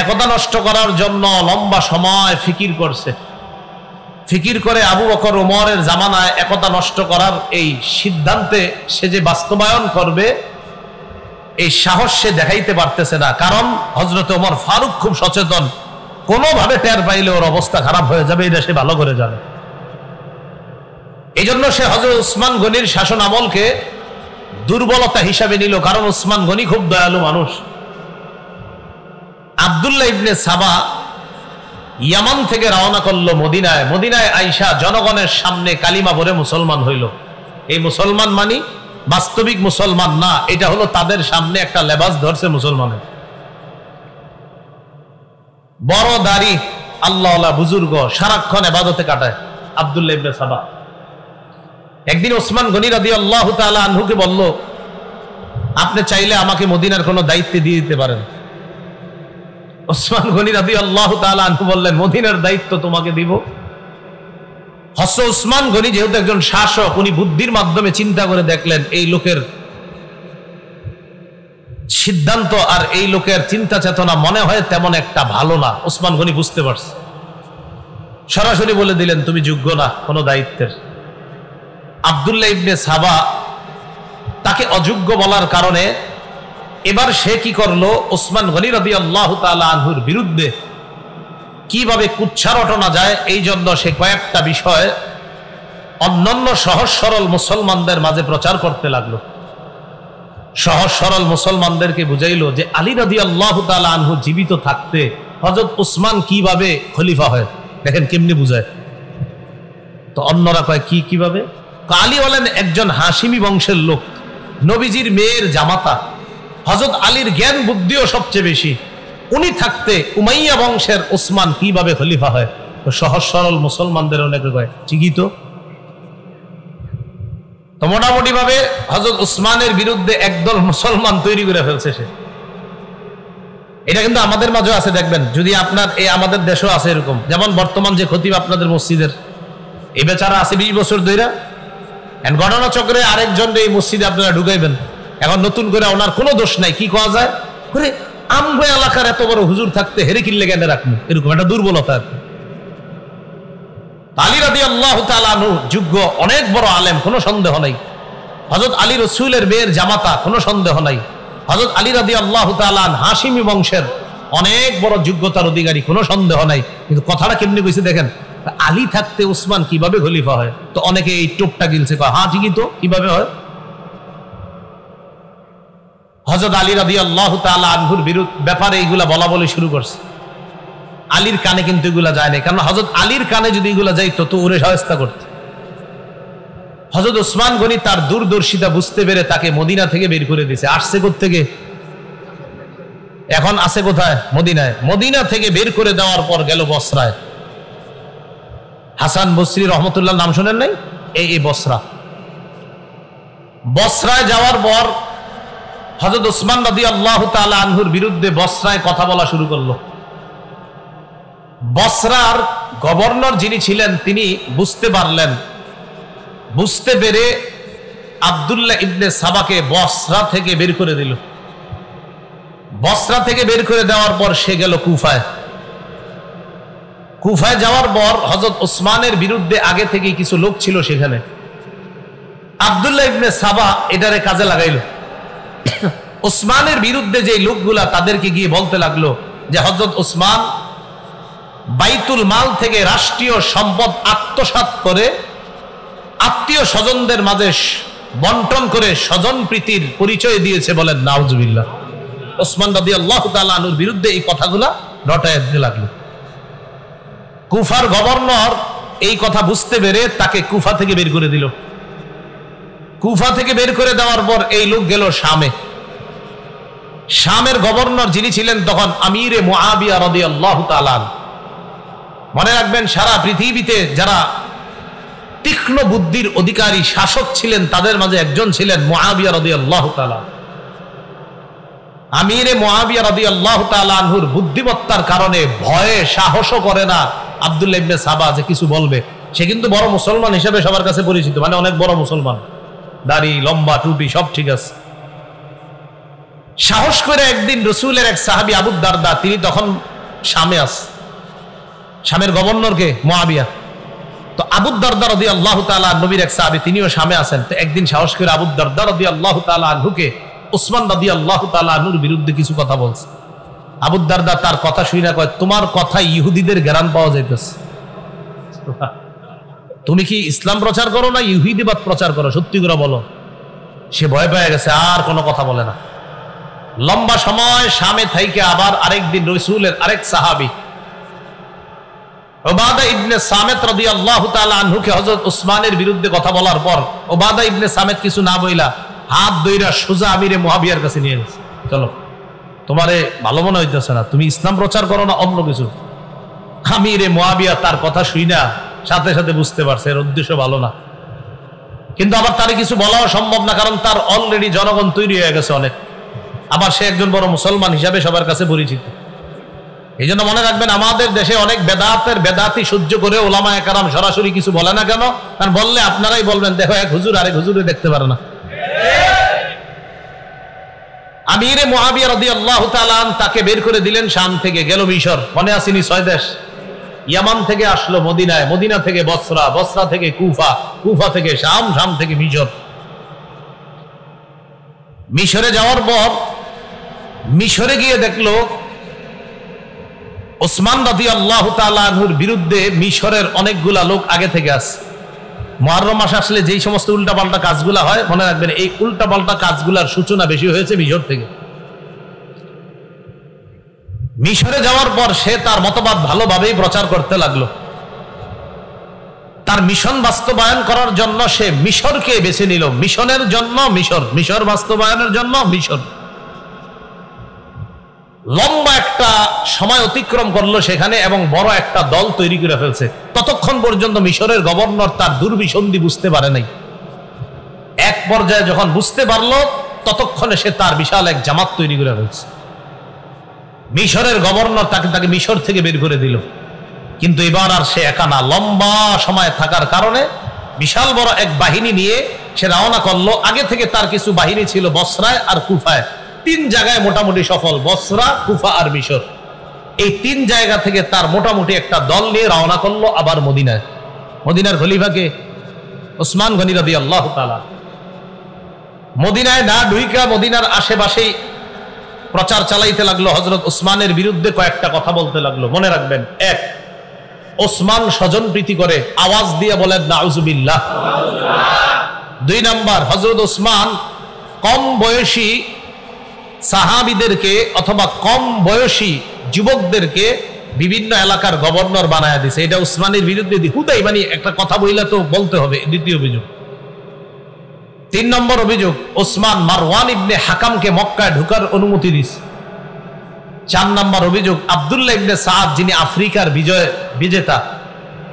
একতা নষ্ট করার জন্য লম্বা সময় ফিকির করছে। ফিকির করে আবু বকর ওমরের জামানায় একতা নষ্ট করার এই সিদ্ধান্তে সে যে বাস্তবায়ন করবে এই সাহস সে দেখাইতে পারতেছে না। কারণ হযরত ওমর ফারুক খুব সচেতন, কোনোভাবে টের পাইলে ওর অবস্থা খারাপ হয়ে যাবে, এটা সে ভালো করে জানে। এই জন্য সে হযরত উসমান গনির শাসন আমলকে দুর্বলতা হিসাবে নিল, কারণ উসমান গনি খুব দয়ালু মানুষ। আব্দুল্লাহ ইবনে সাবা ইয়ামান থেকে রওনা করলো মদিনায়। মদিনায় আইসা জনগণের সামনে কালিমা পড়ে মুসলমান হইল। এই মুসলমান মানি বাস্তবিক মুসলমান না, এটা হলো তাদের সামনে একটা লেবাস ধরছে মুসলমানের। বড় দাড়ি, আল্লাহওয়ালা বুজুর্গ, সারাক্ষণ ইবাদতে কাটায় আব্দুল্লাহ ইবনে সাবা। একদিন ওসমান গনি রাদিয়াল্লাহু তাআলা আনহুকে বলল, আপনি চাইলে আমাকে মদিনার কোনো দায়িত্ব দিয়ে দিতে পারেন। ওসমান গনি রাদিয়াল্লাহু তাআলা আনহু বললেন, মদিনার দায়িত্ব তোমাকে দিব। হযরত ওসমান গনি যেহেতু একজন শাসক, উনি বুদ্ধির মাধ্যমে চিন্তা করে দেখলেন এই লোকের সিদ্ধান্ত আর এই লোকের চিন্তা চেতনা মনে হয় তেমন একটা ভালো না। ওসমান গনি বুঝতে পারছে, সরাসরি বলে দিলেন, তুমি যোগ্য না কোনো দায়িত্বের। আব্দুল্লাহ ইবনে সাবা তাকে অযোগ্য বলার কারণে এবার সে কি করলো, ওসমান গনি রাদিয়াল্লাহু তাআলা আনহুর বিরুদ্ধে কিভাবে কুচ্ছা রটনা যায় এই জন্য সে কয়েকটা বিষয় অন্যান্য সহজ সরল মুসলমানদের মাঝে প্রচার করতে লাগলো। সহজ সরল মুসলমানদেরকে বুঝাইলো যে আলী রাদিয়াল্লাহু তাআলা আনহু জীবিত থাকতে হযরত উসমান কিভাবে খলিফা হয়, দেখেন কেমনি বুঝায়। তো অন্যরা কয় কিভাবে? আলী হলেন একজন হাশিমি বংশের লোক, নবীজির মেয়ের জামাতা, হযরত আলীর জ্ঞান বুদ্ধিও সবচেয়ে বেশি। উনি থাকতে উমাইয়া বংশের ওসমান কিভাবে খলিফা হয়? তো সহজ সরল মুসলমানদের অনেকে কয় ঠিকই তো। তো মোটামুটি ভাবে হযরত উসমানের বিরুদ্ধে একদল মুসলমান তৈরি করে ফেলছে সে। এটা কিন্তু আমাদের মাঝেও আছে, দেখবেন যদি আপনার এই আমাদের দেশেও আছে এরকম। যেমন বর্তমান যে খতিব আপনাদের মসজিদের, এই বেচারা আছে 20 বছর ধরে, ঘটনা চক্রে আরেকজন এই মসজিদে আপনারা ঢুকাইবেন। এখন নতুন করে ওনার কোনো দোষ নাই, কি করা যায় করে আমগো এলাকার এত বড় হুজুর থাকতে হেরে কিনলে কেন রাখবো, এরকম একটা দুর্বলতা। আলী রাদিয়াল্লাহু তাআলা আনহু যোগ্য অনেক বড় আলেম, কোনো সন্দেহ নাই। হযরত আলী রাসূলের মেয়ের জামাতা, কোনো সন্দেহ নাই। হযরত আলী রাদিয়াল্লাহু তাআলা হাশিমি বংশের অনেক বড় যোগ্যতার অধিকারী, কোনো সন্দেহ নাই। কিন্তু কথাটা কেমনি কইছে দেখেন, আলী থাকতে উসমান কিভাবে খলিফা হয়? তো অনেকে এই টোপটা গিলছে, হ্যাঁ ঠিকই তো, কিভাবে হয়? হযরত আলী রাদিয়াল্লাহু তাআলা আনহুর ব্যাপারে এইগুলা বলা বলে শুরু করছে। আলীর কানে কিন্তু এগুলা যায় না, কারণ হযরত আলীর কানে যদি এগুলা যাইতো তো ওরে শায়েস্তা করত। হযরত ওসমান গনি তার দূরদর্শিতা বুঝতে পেরে তাকে মদিনা থেকে বের করে দিয়েছে। আসছে কোত্থেকে? এখন আছে কোথায়? মদিনায়। মদিনা থেকে বের করে দেওয়ার পর গেল বসরায়। হাসান বসরি রহমতুল্লাহ নাম শুনেন নাই? এই বসরা। বসরায় যাওয়ার পর হযরত ওসমান রাদিয়াল্লাহু তাআলা আনহুর বিরুদ্ধে বসরায় কথা বলা শুরু করলো। বসরার গভর্নর যিনি ছিলেন তিনি বুঝতে পারলেন, বুঝতে পেরে আব্দুল্লাহ ইবনে সাবাকে বসরা থেকে বের করে দিল। বসরা থেকে বের করে দেওয়ার পর সে গেল কুফায়। কুফায় যাওয়ার পর হযরত ওসমানের বিরুদ্ধে আগে থেকে কিছু লোক ছিল সেখানে। আব্দুল্লাহ ইবনে সাবা এটারে কাজে লাগাইল। ওসমানের বিরুদ্ধে যে লোকগুলা তাদেরকে গিয়ে বলতে লাগলো যে হযরত ওসমান বাইতুল মাল থেকে রাষ্ট্রীয় সম্পদ আত্মসাৎ করে আত্মীয় স্বজনদের মাঝে বন্টন করে স্বজন প্রীতির পরিচয় দিয়েছে, বলেন নাউজুবিল্লাহ। ওসমান রাদিয়াল্লাহু তাআলা আনহুর বিরুদ্ধে এই কথাগুলা রটায় দিতে লাগলো। কুফার গভর্নর এই কথা বুঝতে পেরে তাকে কুফা থেকে বের করে দিল। কুফা থেকে বের করে দেওয়ার পর এই লোক গেল শামে। শামের গভর্নর যিনি ছিলেন তখন আমিরে মুআবিয়া রাদিয়াল্লাহু তাআলা। মনে রাখবেন, সারা পৃথিবীতে যারা তীক্ষ্ণ বুদ্ধির অধিকারী শাসক ছিলেন তাদের মাঝে একজন ছিলেন মুআবিয়া রাদিয়াল্লাহু তাআলা। আমিরে মুআবিয়া রাদিয়াল্লাহু তাআলা আনহুর বুদ্ধিমত্তার কারণে ভয়ে সাহসও করে না আব্দুল্লাহ ইবনে সাবা যে কিছু বলবে। সে কিন্তু বড় মুসলমান হিসেবে সবার কাছে পরিচিত, মানে অনেক বড় মুসলমান, দাড়ি লম্বা টুপি সব ঠিক আছে। সাহস করে একদিন রসুলের এক সাহাবী আবু দারদা, তিনি তখন শামে আছে, শামের গভর্নরকে মুআবিয়া। তো আবু দারদা রাদিয়াল্লাহু তাআলা নবীর এক সাহাবী, তিনিও শামে আছেন। তো একদিন সাহস করে আবু দারদা রাদিয়াল্লাহু তাআলা আনহুকে উসমান রাদিয়াল্লাহু তাআলা আনহুর বিরুদ্ধে কিছু কথা বলছে। আবু দারদা তার কথা শুনে কয়, তোমার কথায় ইহুদিদের জ্ঞান পাওয়া যাইতেছে। তুমি কি ইসলাম প্রচার করো না ইহুদিবাদ প্রচার করো? সত্যি করে বলো। সে ভয় পেয়ে গেছে, আর কোনো কথা বলে না। লম্বা সময় শামে থাইকে আবার আরেকদিন রাসূলের আরেক সাহাবী উবাদা ইবনে সামিত রাদিয়াল্লাহু তাআলা আনহুকে হযরত উসমানের বিরুদ্ধে কথা বলার পর উবাদা ইবনে সামিত কিছু না বইলা হাত ধইরা সোজা আমিরে মুআবিয়ার কাছে নিয়ে গেছে। চলো, তোমারে ভালো মনে হইতেছে না, তুমি ইসলাম প্রচার করো না অন্য কিছু। আমিরে মুআবিয়া তার কথা শুইনা সাথে সাথে বুঝতে পারছে এর উদ্দেশ্য ভালো না, কিন্তু আবার তার কিছু বলাও সম্ভব না, কারণ তার অলরেডি জনগণ তৈরি হয়ে গেছে অনেক। আবার সে একজন বড় মুসলমান হিসাবে সবার কাছে পরিচিত। এই জন্য মনে রাখবেন, আমাদের দেশে অনেক বেদাতি সহ্য করে ওলামায়ে কেরাম সরাসরি কিছু বলে না কেন? কারণ বললে আপনারাই বলবেন, দেখো এক হুজুর আরেক হুজুরে দেখতে পারে না। আমিরে মুআবিয়া রাদিয়াল্লাহু তাআলা তাকে বের করে দিলেন শাম থেকে, গেল মিশর। মনে আসেনি 6 দেশ। ইয়ামান থেকে আসলো মদিনায়, মদিনা থেকে বসরা, বসরা থেকে কুফা, কুফা থেকে শাম, শাম থেকে মিশর। মিশরে যাওয়ার পর মিশরে গিয়ে দেখলো ওসমান রাদিয়াল্লাহু তাআলা আনহুর বিরুদ্ধে মিশরের অনেকগুলা লোক আগে থেকে আছে। মুহররম মাস আসলে যেই সমস্ত উল্টাপাল্টা কাজগুলা হয়, মনে রাখবেন এই উল্টাপাল্টা কাজগুলার সূচনা বেশি হয়েছে মিশর থেকে। মিশরে যাওয়ার পর সে তার মতবাদ ভালোভাবেই প্রচার করতে লাগলো। তার মিশন বাস্তবায়ন করার জন্য সে মিশরকে বেছে নিল। মিশনের জন্য মিশর, মিশর বাস্তবায়নের জন্য মিশর। লম্বা একটা সময় অতিক্রম করলো সেখানে এবং বড় একটা দল তৈরি করে ফেলছে। ততক্ষণ পর্যন্ত মিশরের গভর্নর তার দুর্বিসন্ধি বুঝতে পারে নাই। এক পর্যায়ে যখন বুঝতে পারলো, ততক্ষণে সে তার বিশাল এক জামাত তৈরি করে ফেলছে। মিশরের গভর্নর তাকে মিশর থেকে বের করে দিল। কিন্তু এবার আর সে একা না, লম্বা সময় থাকার কারণে বিশাল বড় এক বাহিনী নিয়ে সে রওনা করলো। আগে থেকে তার কিছু বাহিনী ছিল বসরায় আর কুফায়, 3 জায়গায় মোটামুটি সফল, বসরা, কুফা আর মিশর। এই 3 জায়গা থেকে তার মোটামুটি একটা দল নিয়ে রওনা করলো আবার মদিনায়। মদিনার খলিফাকে ওসমান গনি রাদিয়াল্লাহু তাআলা। মদিনায় না ঢুইকা মদিনার আশেপাশেই প্রচার চালাইতে লাগলো। হযরত ওসমানের বিরুদ্ধে কয়েকটা কথা বলতে লাগলো। মনে রাখবেন, 1, ওসমান স্বজন প্রীতি করে, আওয়াজ দিয়ে বলেন নাউজুবিল্লাহ। 2 নাম্বার, হযরত ওসমান কম বয়সী সাহাবীদেরকে অথবা কম বয়সী যুবকদেরকে বিভিন্ন এলাকার গভর্নর বানায় দিছে। এটা ওসমানের বিরুদ্ধে হুদাই মানে একটা কথা বইলা তো বলতে হবে। দ্বিতীয় অভিযোগ। 3 নম্বর অভিযোগ, ওসমান মারওয়ান ইবনে হাকামকে মক্কায় ঢোকার অনুমতি দিছে। 4 নম্বর অভিযোগ, আব্দুল্লাহ ইবনে সাদ যিনি আফ্রিকার বিজেতা,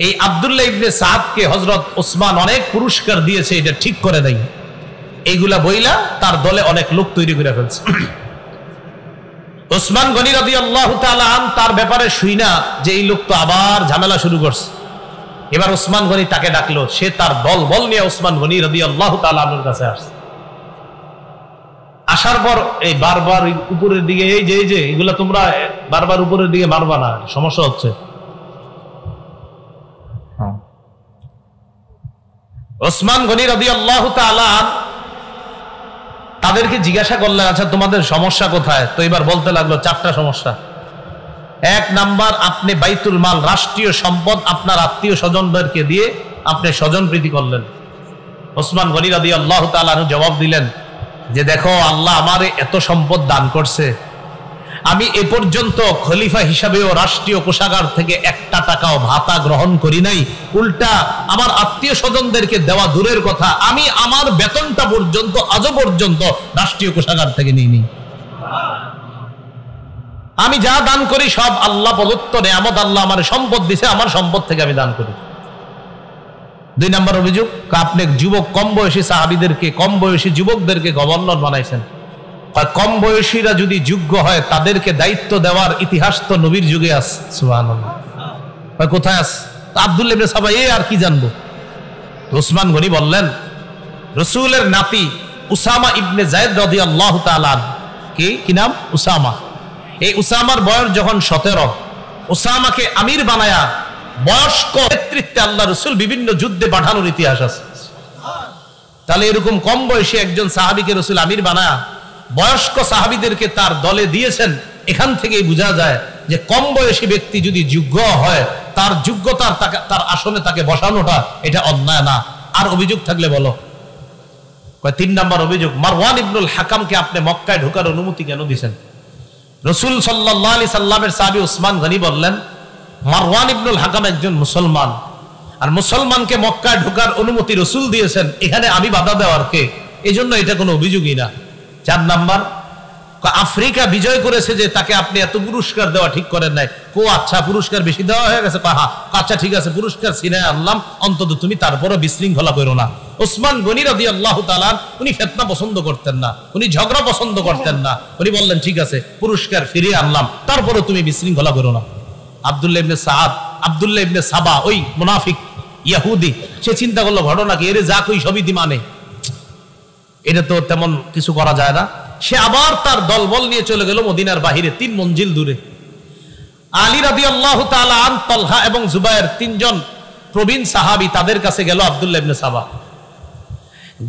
এই আব্দুল্লাহ ইবনে সাদকে হযরত ওসমান অনেক পুরস্কার দিয়েছে, এটা ঠিক করে দেয়। এইগুলা বইলা তার দলে অনেক লোক তৈরি করে ফেলছে। ওসমান গনি রাদিয়াল্লাহু তাআলা তার ব্যাপারে শুইনা যে এই লোক তো আবার ঝামেলা শুরু করছে, এবার ওসমান গনি তাকে ডাকলো। সে তার দল বল নিয়ে ওসমান গনি রাদিয়াল্লাহু তাআলা আনহুর কাছে আসছে। আসার পর এই বারবার উপরের দিকে, এই যে এগুলা তোমরা বারবার উপরের দিকে মারবা না, সমস্যা হচ্ছে। ওসমান গনি রাদিয়াল্লাহু তাআলা তাদেরকে জিজ্ঞাসা করলেন, আচ্ছা তোমাদের সমস্যা কোথায়? তো এবার বলতে লাগলো 4টা সমস্যা। 1 নাম্বার, আপনি বাইতুল মাল, রাষ্ট্রীয় সম্পদ আপনার আত্মীয় স্বজনদেরকে দিয়ে আপনি স্বজন প্রীতি করলেন। ওসমান গনি রাদিয়াল্লাহু তাআলা জবাব দিলেন যে দেখো, আল্লাহ আমারে এত সম্পদ দান করছে, আমি এ পর্যন্ত খলিফা হিসাবেও রাষ্ট্রীয় কোষাগার থেকে 1টা টাকাও ভাতা গ্রহণ করি নাই। উল্টা আমার আত্মীয় স্বজনদেরকে দেওয়া দূরের কথা, আমি আমার বেতনটা পর্যন্ত আজও পর্যন্ত রাষ্ট্রীয় কোষাগার থেকে নিইনি। আমি যা দান করি সব আল্লাহ প্রদত্ত নেয়ামত, আল্লাহ আমার সম্পদ দিছে, আমার সম্পদ থেকে আমি দান করি। 2 নম্বর অভিযোগ, আপনি যুবক কম বয়সী সাহাবীদেরকে, কম বয়সী যুবকদেরকে গভর্নর বানাইছেন। কম বয়সীরা যদি যোগ্য হয় তাদেরকে দায়িত্ব দেওয়ার ইতিহাস তো নবীর যুগে আছে। সুবহানাল্লাহ। কোথায় আছে? আব্দুল্লাহ ইবনে সাবা আর কি জানবো? উসমান গনি বললেন, রাসূলের নাতি উসামা ইবনে যায়েদ রাদিয়াল্লাহু তাআলা, কি নাম? উসামা। এই উসামার বয়স যখন 17, উসামাকে আমির বানায়া বয়স্ক নেতৃত্বে আল্লাহ রাসূল বিভিন্ন যুদ্ধে পাঠানোর ইতিহাস আছে। তাহলে এরকম কম বয়সী একজন সাহাবীকে রাসূল আমির বানায়া বয়স্ক সাহাবীদেরকে তার দলে দিয়েছেন। এখান থেকেই বোঝা যায় যে কম বয়সী ব্যক্তি যদি যোগ্য হয়, তার যোগ্যতার তার আসনে তাকে বসানোটা এটা অন্যায় না। আর অভিযোগ থাকলে বলো। 3 নম্বর অভিযোগ, মারওয়ান ইবনুল হাকামকে আপনি মক্কায় ঢোকার অনুমতি কেন দিয়েছেন? রাসূল সাল্লাল্লাহু আলাইহি সাল্লামের সাহাবী উসমান গনি বললেন, মারওয়ান ইবনুল হাকাম একজন মুসলমান, আর মুসলমানকে মক্কায় ঢোকার অনুমতি রাসূল দিয়েছেন, এখানে আমি বাধা দেওয়ার কে? এজন্য এটা কোনো অভিযোগই না। 4 নাম্বার, আফ্রিকা বিজয় করেছে যে তাকে আপনি এত পুরস্কার দেওয়া ঠিক করেন নাই। আচ্ছা, পুরস্কার বেশি দেওয়া হয়ে গেছে? আচ্ছা ঠিক আছে, পুরস্কার ছিনায় আনলাম, অন্তত তুমি তারপরও বিশৃঙ্খলা করো না। উসমান গনি রাদিয়াল্লাহু তাআলা উনি ফিতনা পছন্দ করতেন না, উনি ঝগড়া পছন্দ করতেন না। উনি বললেন ঠিক আছে, পুরস্কার ফিরিয়ে আনলাম, তারপরও তুমি বিশৃঙ্খলা করো না। আব্দুল্লাহ ইবনে সাদ, আব্দুল্লাহ ইবনে সাবা, ওই মুনাফিক ইহুদি, সে চিন্তা করলো ঘটনা কি, এরে যা কই সবই দি মানে, এটা তো তেমন কিছু করা যায় না। সে আবার তার দলবল নিয়ে চলে গেল মদিনার বাহিরে 3 মঞ্জিল দূরে। আলী রাদিয়াল্লাহু তাআলা আন, তালহা এবং জুবায়ের 3 জন প্রবীণ সাহাবী তাদের কাছে গেল আব্দুল্লাহ ইবনে সাবা।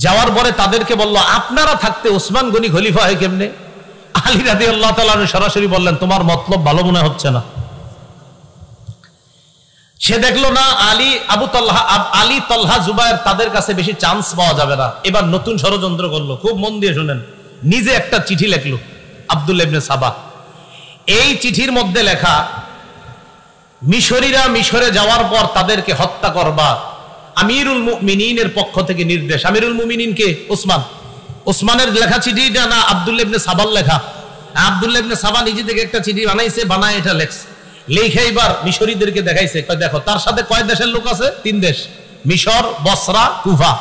যাওয়ার পরে তাদেরকে বলল, আপনারা থাকতে ওসমান গনি খলিফা হয় কেমনে? আলী রাদিয়াল্লাহু তাআলা সরাসরি বললেন, তোমার মতলব ভালো মনে হচ্ছে না। সে দেখলো না আলী তালহা জুবায়ের তাদের কাছে বেশি চান্স পাওয়া যাবে না। এবার নতুন ষড়যন্ত্র করলো। খুব মন দিয়ে শুনেন। নিজে একটা চিঠি লিখলো আব্দুল্লাহ ইবনে সাবা। এই চিঠির মধ্যে লেখা, মিশরীরা মিশরে যাওয়ার পর তাদেরকে হত্যা করবা, আমিরুল মুমিনিনের পক্ষ থেকে নির্দেশ। আমিরুল মুমিনিন কে? ওসমান। ওসমানের লেখা চিঠিটা না আব্দুল্লাহ ইবনে সাবার লেখা? আব্দুল্লাহ ইবনে সাবা নিজে থেকে একটা চিঠি বানাইছে, বানায় এটা লেখছে, লিখে এবার মিশরীদেরকে দেখাইছে। দেখো, তার সাথে কয় দেশের লোক আছে? 3 দেশ, মিশর, বসরা, কুফা।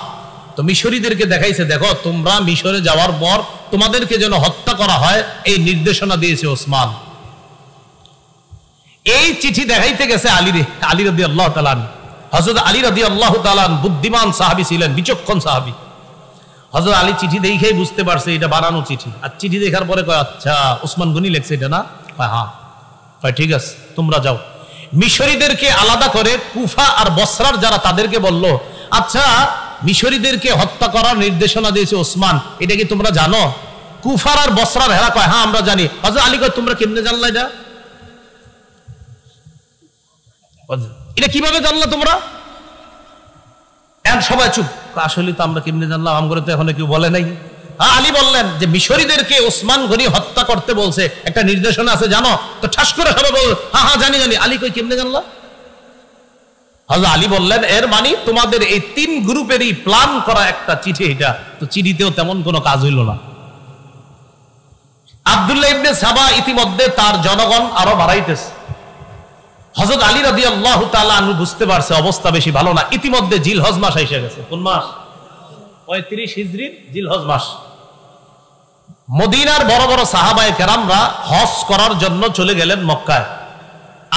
তো মিশরীদেরকে দেখাইছে, দেখো তোমরা মিশরে যাওয়ার পর তোমাদেরকে যেন হত্যা করা হয় এই নির্দেশনা দিয়েছে ওসমান। এই চিঠি দেখাইতে গেছে আলী রাদিয়াল্লাহু তাআলা। হযরত আলী রাদিয়াল্লাহু তাআলা বুদ্ধিমান সাহাবী ছিলেন, বিচক্ষণ সাহাবী। হযরত আলী চিঠি দেখেই বুঝতে পারছে এটা বানানো চিঠি। আর চিঠি দেখার পরে কয়, আচ্ছা ওসমান গনি লিখছে এটা না? হ্যাঁ। ঠিক আছে, তোমরা যাও। মিশরীদেরকে আলাদা করে কুফা আর বসরার যারা, তাদেরকে বলল, আচ্ছা মিশরীদেরকে হত্যা করার নির্দেশনা দিয়েছে ওসমান, এটা কি তোমরা জানো? কুফার আর বসরার হেরা কয়, হ্যাঁ আমরা জানি। হযরত আলী কয়, তোমরা কেমনে জানলা এটা? এটা কিভাবে জানলা তোমরা? সবাই চুপ। আসলে তো আমরা কেমনে জানলাম, আমগরে তো এখনো কেউ বলে নাই। আলী বললেন যে মিশরীদেরকে ওসমান গনি হত্যা করতে বলছে, একটা নির্দেশনা আছে জানো? তো ঠাস করে সবাই বল, হ্যাঁ হ্যাঁ জানি জানি। আলী কই, কেমনে জানলা? হযরত আলী বললেন, এর মানে তোমাদের এই 3 গ্রুপেরই প্ল্যান করা একটা চিঠি এটা। তো চিঠিতেও তেমন কোনো কাজ হইল না। আব্দুল্লাহ ইবনে সাবা ইতিমধ্যে তার জনগণ আরো বাড়াইতেছে। হযরত আলী রাদিয়াল্লাহু তাআলা আনহু বুঝতে পারছে অবস্থা বেশি ভালো না। ইতিমধ্যে জিলহজ মাস এসে গেছে। কোন মাস? 35 হিজরির জিলহজ মাস। মদিনার বড় বড় সাহাবায়ে কেরামরা হজ করার জন্য চলে গেলেন মক্কায়।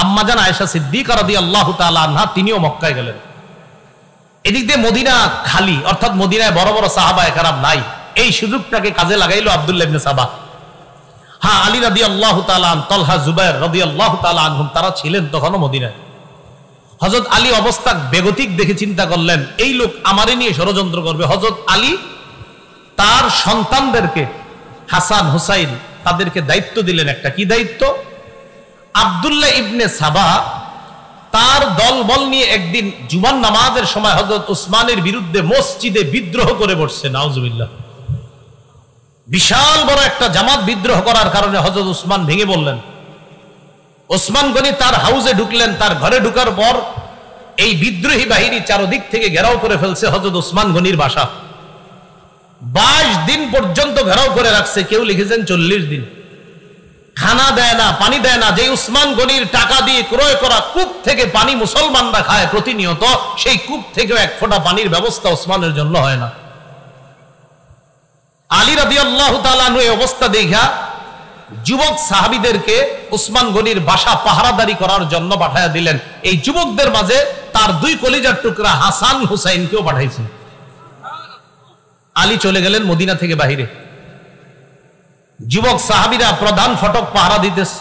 আম্মাজান আয়েশা সিদ্দিকা রাদিয়াল্লাহু তাআলা আনহা তিনিও মক্কায় গেলেন। এদিক দিয়ে মদিনা খালি, অর্থাৎ মদিনায় বড় বড় সাহাবায়ে কেরাম নাই। এই সুযোগটাকে কাজে লাগাইলো আব্দুল্লাহ ইবনে সাবা। হ্যাঁ, আলী রাদিয়াল্লাহু তাআলা, তালহা, জুবায়ের রাদিয়াল্লাহু তাআলা আনহুম তারা ছিলেন তখনও মদিনায়। হযরত আলী অবস্থা বেগতিক দেখে চিন্তা করলেন, এই লোক আমারে নিয়ে ষড়যন্ত্র করবে। হযরত আলী তার সন্তানদেরকে, হাসান, হুসাইন, তাদেরকে দায়িত্ব দিলেন একটা। কি দায়িত্ব? আব্দুল্লাহ ইবনে সাবা তার দলবল নিয়ে একদিন জুমার নামাজের সময় হযরত উসমানের বিরুদ্ধে মসজিদে বিদ্রোহ করে বসছে। নাউজুবিল্লাহ। বিশাল বড় একটা জামাত বিদ্রোহ করার কারণে হযরত উসমান ভেঙে বললেন। ওসমান গনি তার হাউসে ঢুকলেন। তার ঘরে ঢুকার পর এই বিদ্রোহী বাহিনী চারদিক থেকে ঘেরাও করে ফেলছে হযরত উসমান গনির বাসা। 22 দিন পর্যন্ত ঘেরাও করে রাখছে। কেউ লিখেছেন 40 দিন। খানা দেয় না, পানি দেয় না। যে উসমান গনির টাকা দিয়ে ক্রয় করা কূপ থেকে পানি মুসলমানরা খায় প্রতিনিয়ত, সেই কূপ থেকেও এক ফোঁটা পানির ব্যবস্থা উসমানের জন্য হয় না। আলী রাদিয়াল্লাহু তাআলা আনহু এই অবস্থা দেখা যুবক সাহাবীদেরকে উসমান গনির বাসা পাহারাদারি করার জন্য পাঠায়া দিলেন। এই যুবকদের মাঝে তার দুই কলিজার টুকরা হাসান হুসাইনকেও পাঠাইছেন। আলী চলে গেলেন মদিনা থেকে বাহিরে। যুবক সাহাবীরা প্রধান ফটক পাহারা দিতেছে।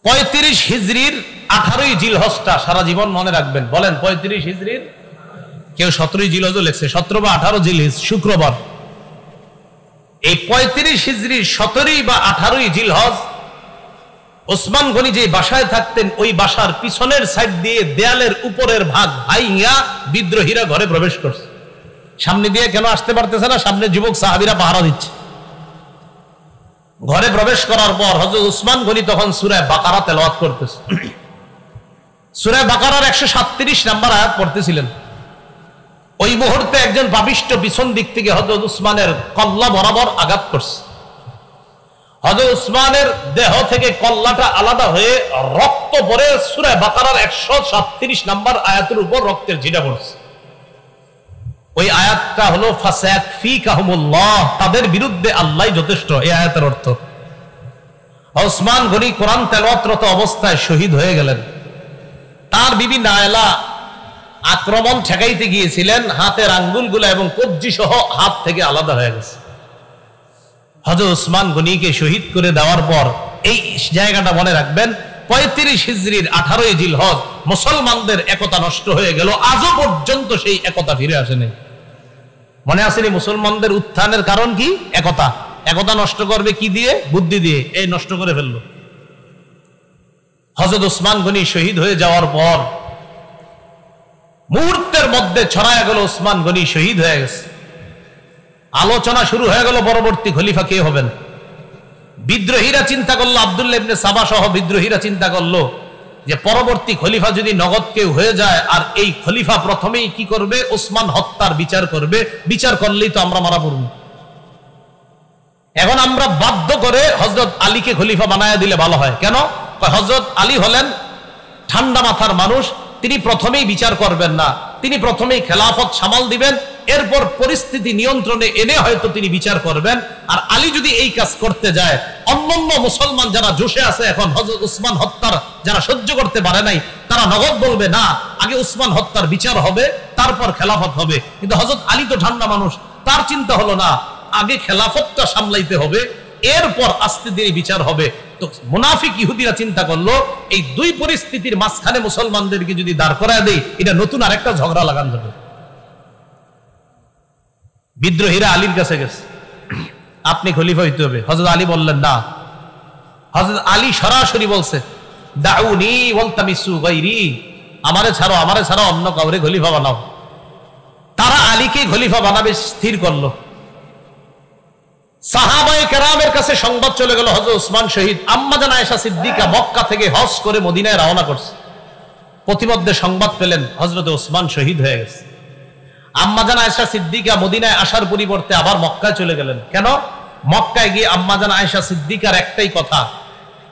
35 হিজরির 18ই জিলহজটা সারা জীবন মনে রাখবেন। বলেন 35 হিজরির, কেউ 17ই জিলহজও লেখছে, 17 বা 18 জিলহজ শুক্রবার। এই 35 হিজরির 17ই বা 18ই জিলহজ ওসমান গনি যে বাসায় থাকতেন, ওই বাসার পিছনের সাইড দিয়ে দেয়ালের উপরের ভাগ ভাইয়া বিদ্রোহীরা ঘরে প্রবেশ করছে। সামনে দিয়ে কেন আসতে পারতেছে না? সামনে যুবক সাহাবীরা পাহারা দিচ্ছে। ঘরে প্রবেশ করার পর হযরত উসমান গনি তখন সূরা বাকারা তেলাওয়াত করতেছে। সূরা বাকারার 137 নম্বর আয়াত পড়তেছিলেন। ওই মুহূর্তে একজন পাপিষ্ঠ পিছন দিক থেকে হযরত উসমানের কল্লা বরাবর আঘাত করছে। হযরত উসমানের দেহ থেকে কল্লাটা আলাদা হয়ে রক্ত পড়ে সূরা বাকারার 137 নম্বর আয়াতের উপর রক্তের ছিটা পড়ছে। ওই আয়াতটা হলো ফাসায়াকফিকাহুমুল্লাহ, তাদের বিরুদ্ধে আল্লাহই যথেষ্ট। এই আয়াতের অর্থ ওসমান গনি কোরআন তেলাওয়াতরত অবস্থায় শহীদ হয়ে গেলেন। তার বিবি নায়লা আক্রমণ ঠেকাইতে গিয়েছিলেন, হাতের আঙ্গুলগুলো এবং কবজি সহ হাত থেকে আলাদা হয়ে গেছে। হযরত উসমান গনিকে শহীদ করে দেওয়ার পর এই জায়গাটা মনে রাখবেন, 35 হিজরির 18ই জিলহজ মুসলমানদের একতা নষ্ট হয়ে গেল। আজও পর্যন্ত সেই একতা ফিরে আসেনি। মনে আসেনি মুসলমানদের উত্থানের কারণ কি? একতা। একতা নষ্ট করবে কি দিয়ে? বুদ্ধি দিয়ে। এই নষ্ট করে ফেললো। হযরত উসমান গনি শহীদ হয়ে যাওয়ার পর মুহূর্তের মধ্যে ছড়ায় গেল উসমান গনি শহীদ হয়ে গেছে। আলোচনা শুরু হয়ে গেল পরবর্তী খলিফা কে হবেন। বিদ্রোহীরা চিন্তা করলো, আব্দুল্লাহ ইবনে সাবা সহ বিদ্রোহীরা চিন্তা করলো যে পরবর্তী খলিফা যদি নগদ কেউ হয়ে যায়, আর এই খলিফা প্রথমেই কি করবে? ওসমান হত্যার বিচার করবে। বিচার করলেই তো আমরা মারা পড়ব। এখন আমরা বাধ্য করে হযরত আলীকে খলিফা বানায়া দিলে ভালো হয়। কেন? হযরত আলী হলেন ঠান্ডা মাথার মানুষ, তিনি প্রথমেই বিচার করবেন না, তিনি প্রথমেই খেলাফত সামাল দিবেন, এরপর পরিস্থিতি নিয়ন্ত্রণে এনে হয়তো তিনি বিচার করবেন। আর আলী যদি এই কাজ করতে যায়, অন্যান্য মুসলমান যারা জোশে আছে এখন হযরত উসমান হত্যার যারা সহ্য করতে পারে নাই, তারা নগদ বলবে না আগে উসমান হত্যার বিচার হবে, তারপর খেলাফত হবে। কিন্তু হযরত আলী তো ঠান্ডা মানুষ, তার চিন্তা হলো না আগে খেলাফতটা সামলাইতে হবে, এরপর আস্তে ধীরে বিচার হবে। তো মুনাফিক ইহুদিরা চিন্তা করলো এই দুই পরিস্থিতির মাঝখানে মুসলমানদেরকে যদি দাঁড় করায় দেই, এটা নতুন আরেকটা ঝগড়া লাগান যাবে। বিদ্রোহীরা আলীর কাছে গেছে, আপনি খলিফা হইতে হবে। হযরত আলী বললেন না। হযরত আলী সরাসরি বলছে, দাউনি ওয়ালতামিসু গায়রি, আমারে ছাড়ো অন্য কাউরে খলিফা বানাও। তারা আলীকে খলিফা বানাবে স্থির করলো। সাহাবায়ে কেরামের কাছে সংবাদ চলে গেল হযরত উসমান শহীদ। আম্মা জান আয়েশা সিদ্দিকা মক্কা থেকে হজ করে মদিনায় রওনা করছে। প্রতিমধ্যে সংবাদ পেলেন হযরত উসমান শহীদ হয়ে গেছে। আম্মা জান আয়েশা সিদ্দিকা মদিনায় আসার পরিবর্তে আবার মক্কায় চলে গেলেন। কেন? মক্কায় গিয়ে আম্মা জান আয়েশা সিদ্দিকার একটাই কথা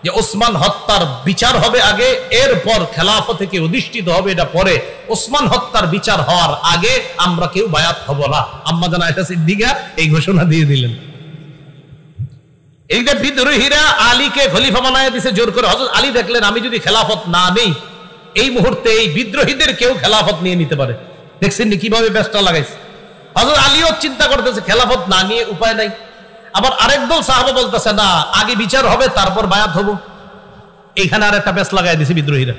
যে ওসমান হত্যার বিচার হবে আগে, এরপর খেলাফত থেকে অধিষ্ঠিত হবে এটা পরে। ওসমান হত্যার বিচার হওয়ার আগে আমরা কেউ বায়াত হব না। আম্মা জান আয়েশা সিদ্দিকা এই ঘোষণা দিয়ে দিলেন। এই যে বিদ্রোহীরা আলীকে খলিফা বানায় দিছে জোর করে। হযরত আলী দেখলেন আমি যদি খেলাফত না নেই, এই মুহূর্তে এই বিদ্রোহীদের কেউ খেলাফত নিয়ে নিতে পারে। দেখছেন কিভাবে ব্যস্ত লাগাইছে। হযরত আলীও চিন্তা করতেছে খেলাফত না নিয়ে উপায় নাই। আবার আরেক দল সাহাবা বলতেছে না আগে বিচার হবে তারপর বায়াত হব। এইখানে আর একটা ব্যস্ত লাগাই দিছে বিদ্রোহীরা।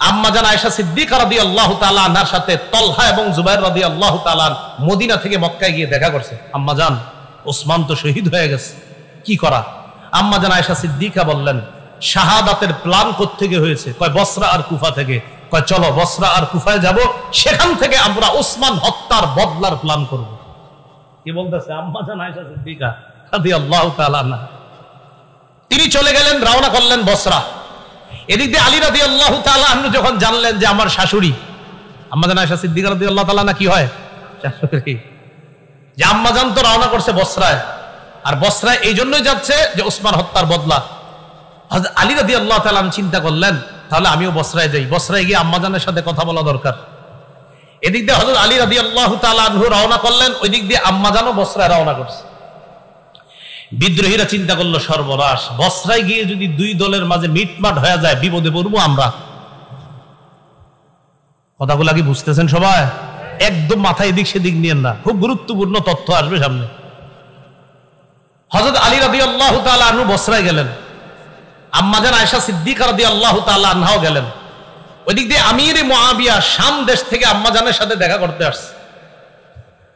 আম্মা জান আয়েশা সিদ্দিকা রাদিয়াল্লাহু তাআলা আনহার সাথে তলহা এবং জুবাইর রাদিয়াল্লাহু তাআলা মদিনা থেকে মক্কায় গিয়ে দেখা করছে। আম্মা জান ওসমান তো শহীদ হয়ে গেছে, কি করা? আম্মা জান আয়েশা সিদ্দিকা বললেন, শাহাদাতের প্ল্যান কোত্থেকে হয়েছে? কয় বসরা আর কুফা থেকে। কয় চলো বসরা আর কুফায় যাব, সেখান থেকে আমরা ওসমান হত্যার বদলার প্ল্যান করব। কি বলতেছে আম্মা জান আয়েশা সিদ্দিকা রাদিয়াল্লাহু তাআলা আনহা। তিনি চলে গেলেন, রওনা করলেন বসরা। এদিক দিয়ে আলী রাদিয়াল্লাহু তাআলা আনহু যখন জানলেন যে আমার শাশুড়ি আম্মা জান আয়েশা সিদ্দিকা রাদিয়াল্লাহু তাআলা না কি হয় শাশুড়ি, যে আম্মা জান তো রওনা করছে বসরায়, আর বসরায় এই জন্যই যাচ্ছে যে ওসমান হত্যার বদলা। হযরত আলী রাদিয়াল্লাহু তাআলা চিন্তা করলেন তাহলে আমিও বসরায় যাই, বসরায় গিয়ে আম্মাজানের সাথে কথা বলা দরকার। এদিক দিয়ে হযরত আলী রাদিয়াল্লাহু তাআলা আনহু রওনা করলেন, ওই দিক দিয়ে আম্মাজানও বসরায় রওনা করছে। বিদ্রোহীরা চিন্তা করলো সর্বনাশ, বসরায় গিয়ে যদি দুই দলের মাঝে মিটমাট হয়ে যায় বিপদে পড়বো আমরা। কথাগুলা কি বুঝতেছেন সবাই? একদম মাথায় এদিক সেদিক নিয়েন না, খুব গুরুত্বপূর্ণ তথ্য আসবে সামনে। হযরত আলী রাদিয়াল্লাহু তাআলা আনহু বসরায় গেলেন, আম্মাজান আয়েশা সিদ্দিকা রাদিয়াল্লাহু তাআলা আনহাও গেলেন। ওইদিক দিয়ে আমিরে মুআবিয়া শাম দেশ থেকে আম্মাজানের সাথে দেখা করতে আসছে।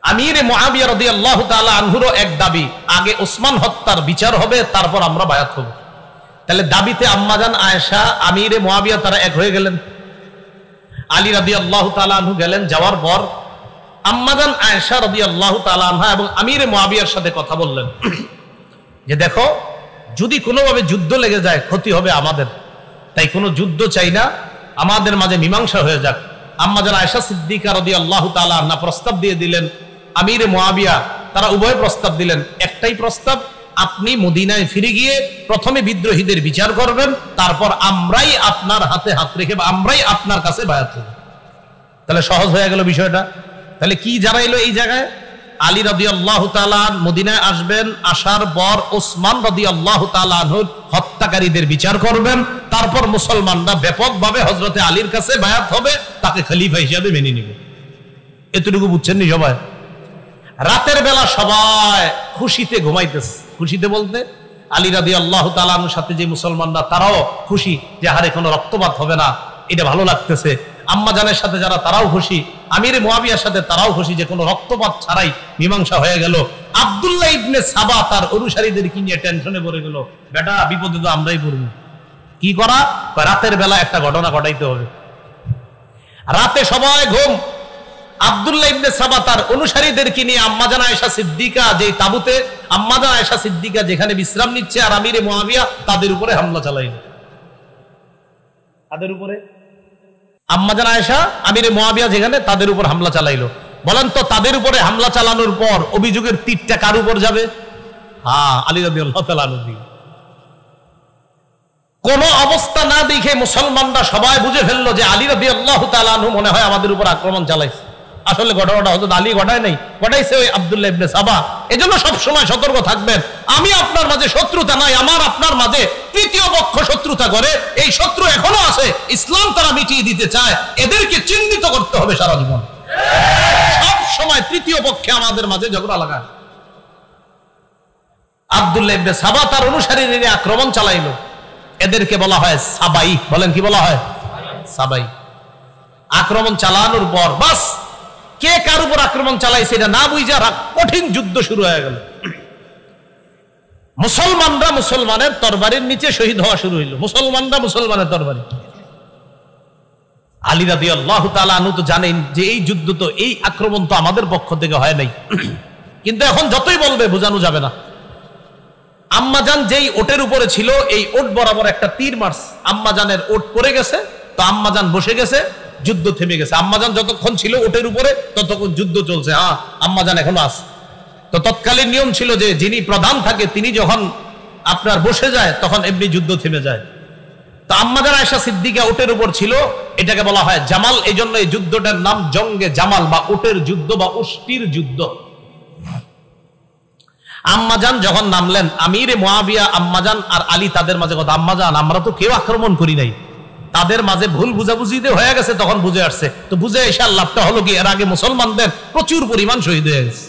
আমিরে মুআবিয়া রাদিয়াল্লাহু তাআলা আনহুরও এক দাবি, আগে ওসমান হত্যার বিচার হবে তারপর আমরা বায়াত হব। তাহলে দাবিতে আম্মাজান আয়েশা আমিরে মুআবিয়া তারা এক হয়ে গেলেন। আলী রাদিয়াল্লাহু তাআলা আনহু গেলেন, যাওয়ার পর আম্মাজান আয়েশা রাদিয়াল্লাহু তাআলা আনহা এবং আমিরে মুআবিয়ার সাথে কথা বললেন যে দেখো যদি কোনোভাবে যুদ্ধ লেগে যায় ক্ষতি হবে আমাদের, তাই কোনো যুদ্ধ চাই না, আমাদের মাঝে মীমাংসা হয়ে যাক। আম্মাজান আয়েশা সিদ্দিকা রাদিয়াল্লাহু তাআলা আনহা প্রস্তাব দিয়ে দিলেন, আমিরে মুআবিয়া তারা উভয় প্রস্তাব দিলেন। একটাই প্রস্তাব, আপনি মদিনায় ফিরে গিয়ে প্রথমে বিদ্রোহীদের বিচার করবেন, তারপর আমরাই আপনার হাতে হাত রেখে বা আমরাই আপনার কাছে বায়াত হব। তাহলে সহজ হয়ে গেল বিষয়টা। তাহলে কি জানাইলো এই জায়গায়? আলী রাদিয়াল্লাহু তাআলা মদিনায় আসবেন, আসার পর ওসমান রাদিয়াল্লাহু তাআলা আনহুর হত্যাকারীদের বিচার করবেন, তারপর মুসলমানরা ব্যাপকভাবে হযরতে আলীর কাছে বায়াত হবে, তাকে খলিফা হিসেবে মেনে নেবে। এতটুকু বুঝছেন নি সবাই? রাতের বেলা সবাই খুশিতে ঘুমাইতেছে। খুশিতে বলতে আলী রাদিয়াল্লাহু তাআলা আনহুর সাথে যে মুসলমানরা তারাও খুশি যে হারে কোনো রক্তপাত হবে না, এটা ভালো লাগতেছে। আম্মাজানের সাথে যারা তারাও খুশি, আমিরে মুআবিয়ার সাথে তারাও খুশি যে কোনো রক্তপাত ছাড়াই মীমাংসা হয়ে গেল। আব্দুল্লাহ ইবনে সাবা তার অনুসারীদের কি নিয়ে টেনশনে পড়ে গেল, বেটা বিপদে তো আমরাই পড়ব, কি করা? রাতের বেলা একটা ঘটনা ঘটাইতে হবে। রাতে সবাই ঘুম। আব্দুল্লাহ ইবনে সাবা তার অনুসারীদেরকে নিয়ে আম্মাজান আয়েশা সিদ্দিকা যে তাবুতে আম্মাজান আয়েশা সিদ্দিকা যেখানে বিশ্রাম নিচ্ছে আর আমিরে মুআবিয়া তাদের উপরে হামলা চালাইল। তাদের উপরে আম্মাজান আয়েশা আমিরে মুআবিয়া যেখানে তাদের উপর হামলা চালাইলো। বলেন তো তাদের উপরে হামলা চালানোর পর অভিযোগের তীরটা কার উপর যাবে? হ্যাঁ, আলী রাদিয়াল্লাহু তাআলা আনহু। কোন অবস্থা না দেখে মুসলমানরা সবাই বুঝে ফেললো যে আলী রাদিয়াল্লাহু তাআলা আনহু মনে হয় আমাদের উপর আক্রমণ চালাইছে। আসলে ঘটনাটা হযরত আলী ঘটায় নাই, ঘটাইছে ওই আব্দুল্লাহ ইবনে সাবা। এজন্য সব সময় সতর্ক থাকবেন। আমি আপনার মাঝে শত্রুতা নাই, আমার আপনার মাঝে তৃতীয় পক্ষ শত্রুতা করে। এই শত্রু এখনো আছে, ইসলাম তারা মিটিয়ে দিতে চায়, এদেরকে চিহ্নিত করতে হবে সারা জীবন। সব সময় তৃতীয় পক্ষে আমাদের মাঝে ঝগড়া লাগায়। আব্দুল্লাহ ইবনে সাবা তার অনুসারীরা আক্রমণ চালাইলো, এদেরকে বলা হয় সাবাই। বলেন কি বলা হয়? সাবাই। আক্রমণ চালানোর পর বাস কে কার উপর আক্রমণ চালাইছে এটা না বুঝা কঠিন যুদ্ধ শুরু হয়ে গেল। মুসলমানরা মুসলমানের তরবারির নিচে শহীদ হওয়া শুরু হইল। মুসলমানরা মুসলমানের তরবারি। আলী রাদিয়াল্লাহু তাআলা আনহু তো জানেন যে এই যুদ্ধ তো এই আক্রমণ তো আমাদের পক্ষ থেকে হয় নাই, কিন্তু এখন যতই বলবে বোঝানো যাবে না। আম্মাজান যেই ওটের উপরে ছিল এই ওট বরাবর একটা তীর মারছে, আম্মাজানের ওট পড়ে গেছে, তো আম্মাজান বসে গেছে, যুদ্ধ থেমে গেছে। আম্মাজান যতক্ষণ ছিল ওটের উপরে ততক্ষণ যুদ্ধ চলছে। হ্যাঁ, আম্মাজান এখনো আছে। তো তৎকালীন নিয়ম ছিল যে যিনি প্রধান থাকে তিনি যখন আপনার বসে যায় তখন এমনি যুদ্ধ থেমে যায়। তো আম্মাজান আয়েশা সিদ্দিকা ওটের উপর ছিল, এটাকে বলা হয় জামাল। এই জন্য এই যুদ্ধটার নাম জঙ্গে জামাল বা ওটের যুদ্ধ বা উষ্টির যুদ্ধ। আম্মাজান যখন নামলেন, আমিরে মুআবিয়া আম্মাজান আর আলী তাদের মাঝে কথা, আম্মাজান আমরা তো কেউ আক্রমণ করি নাই, তাদের মাঝে ভুল বুঝাবুঝিতে হয়ে গেছে, তখন বুঝে আসছে। তো বুঝে এসে লাভটা হলো কি, এর আগে মুসলমানদের প্রচুর পরিমাণ শহীদ হয়ে গেছে।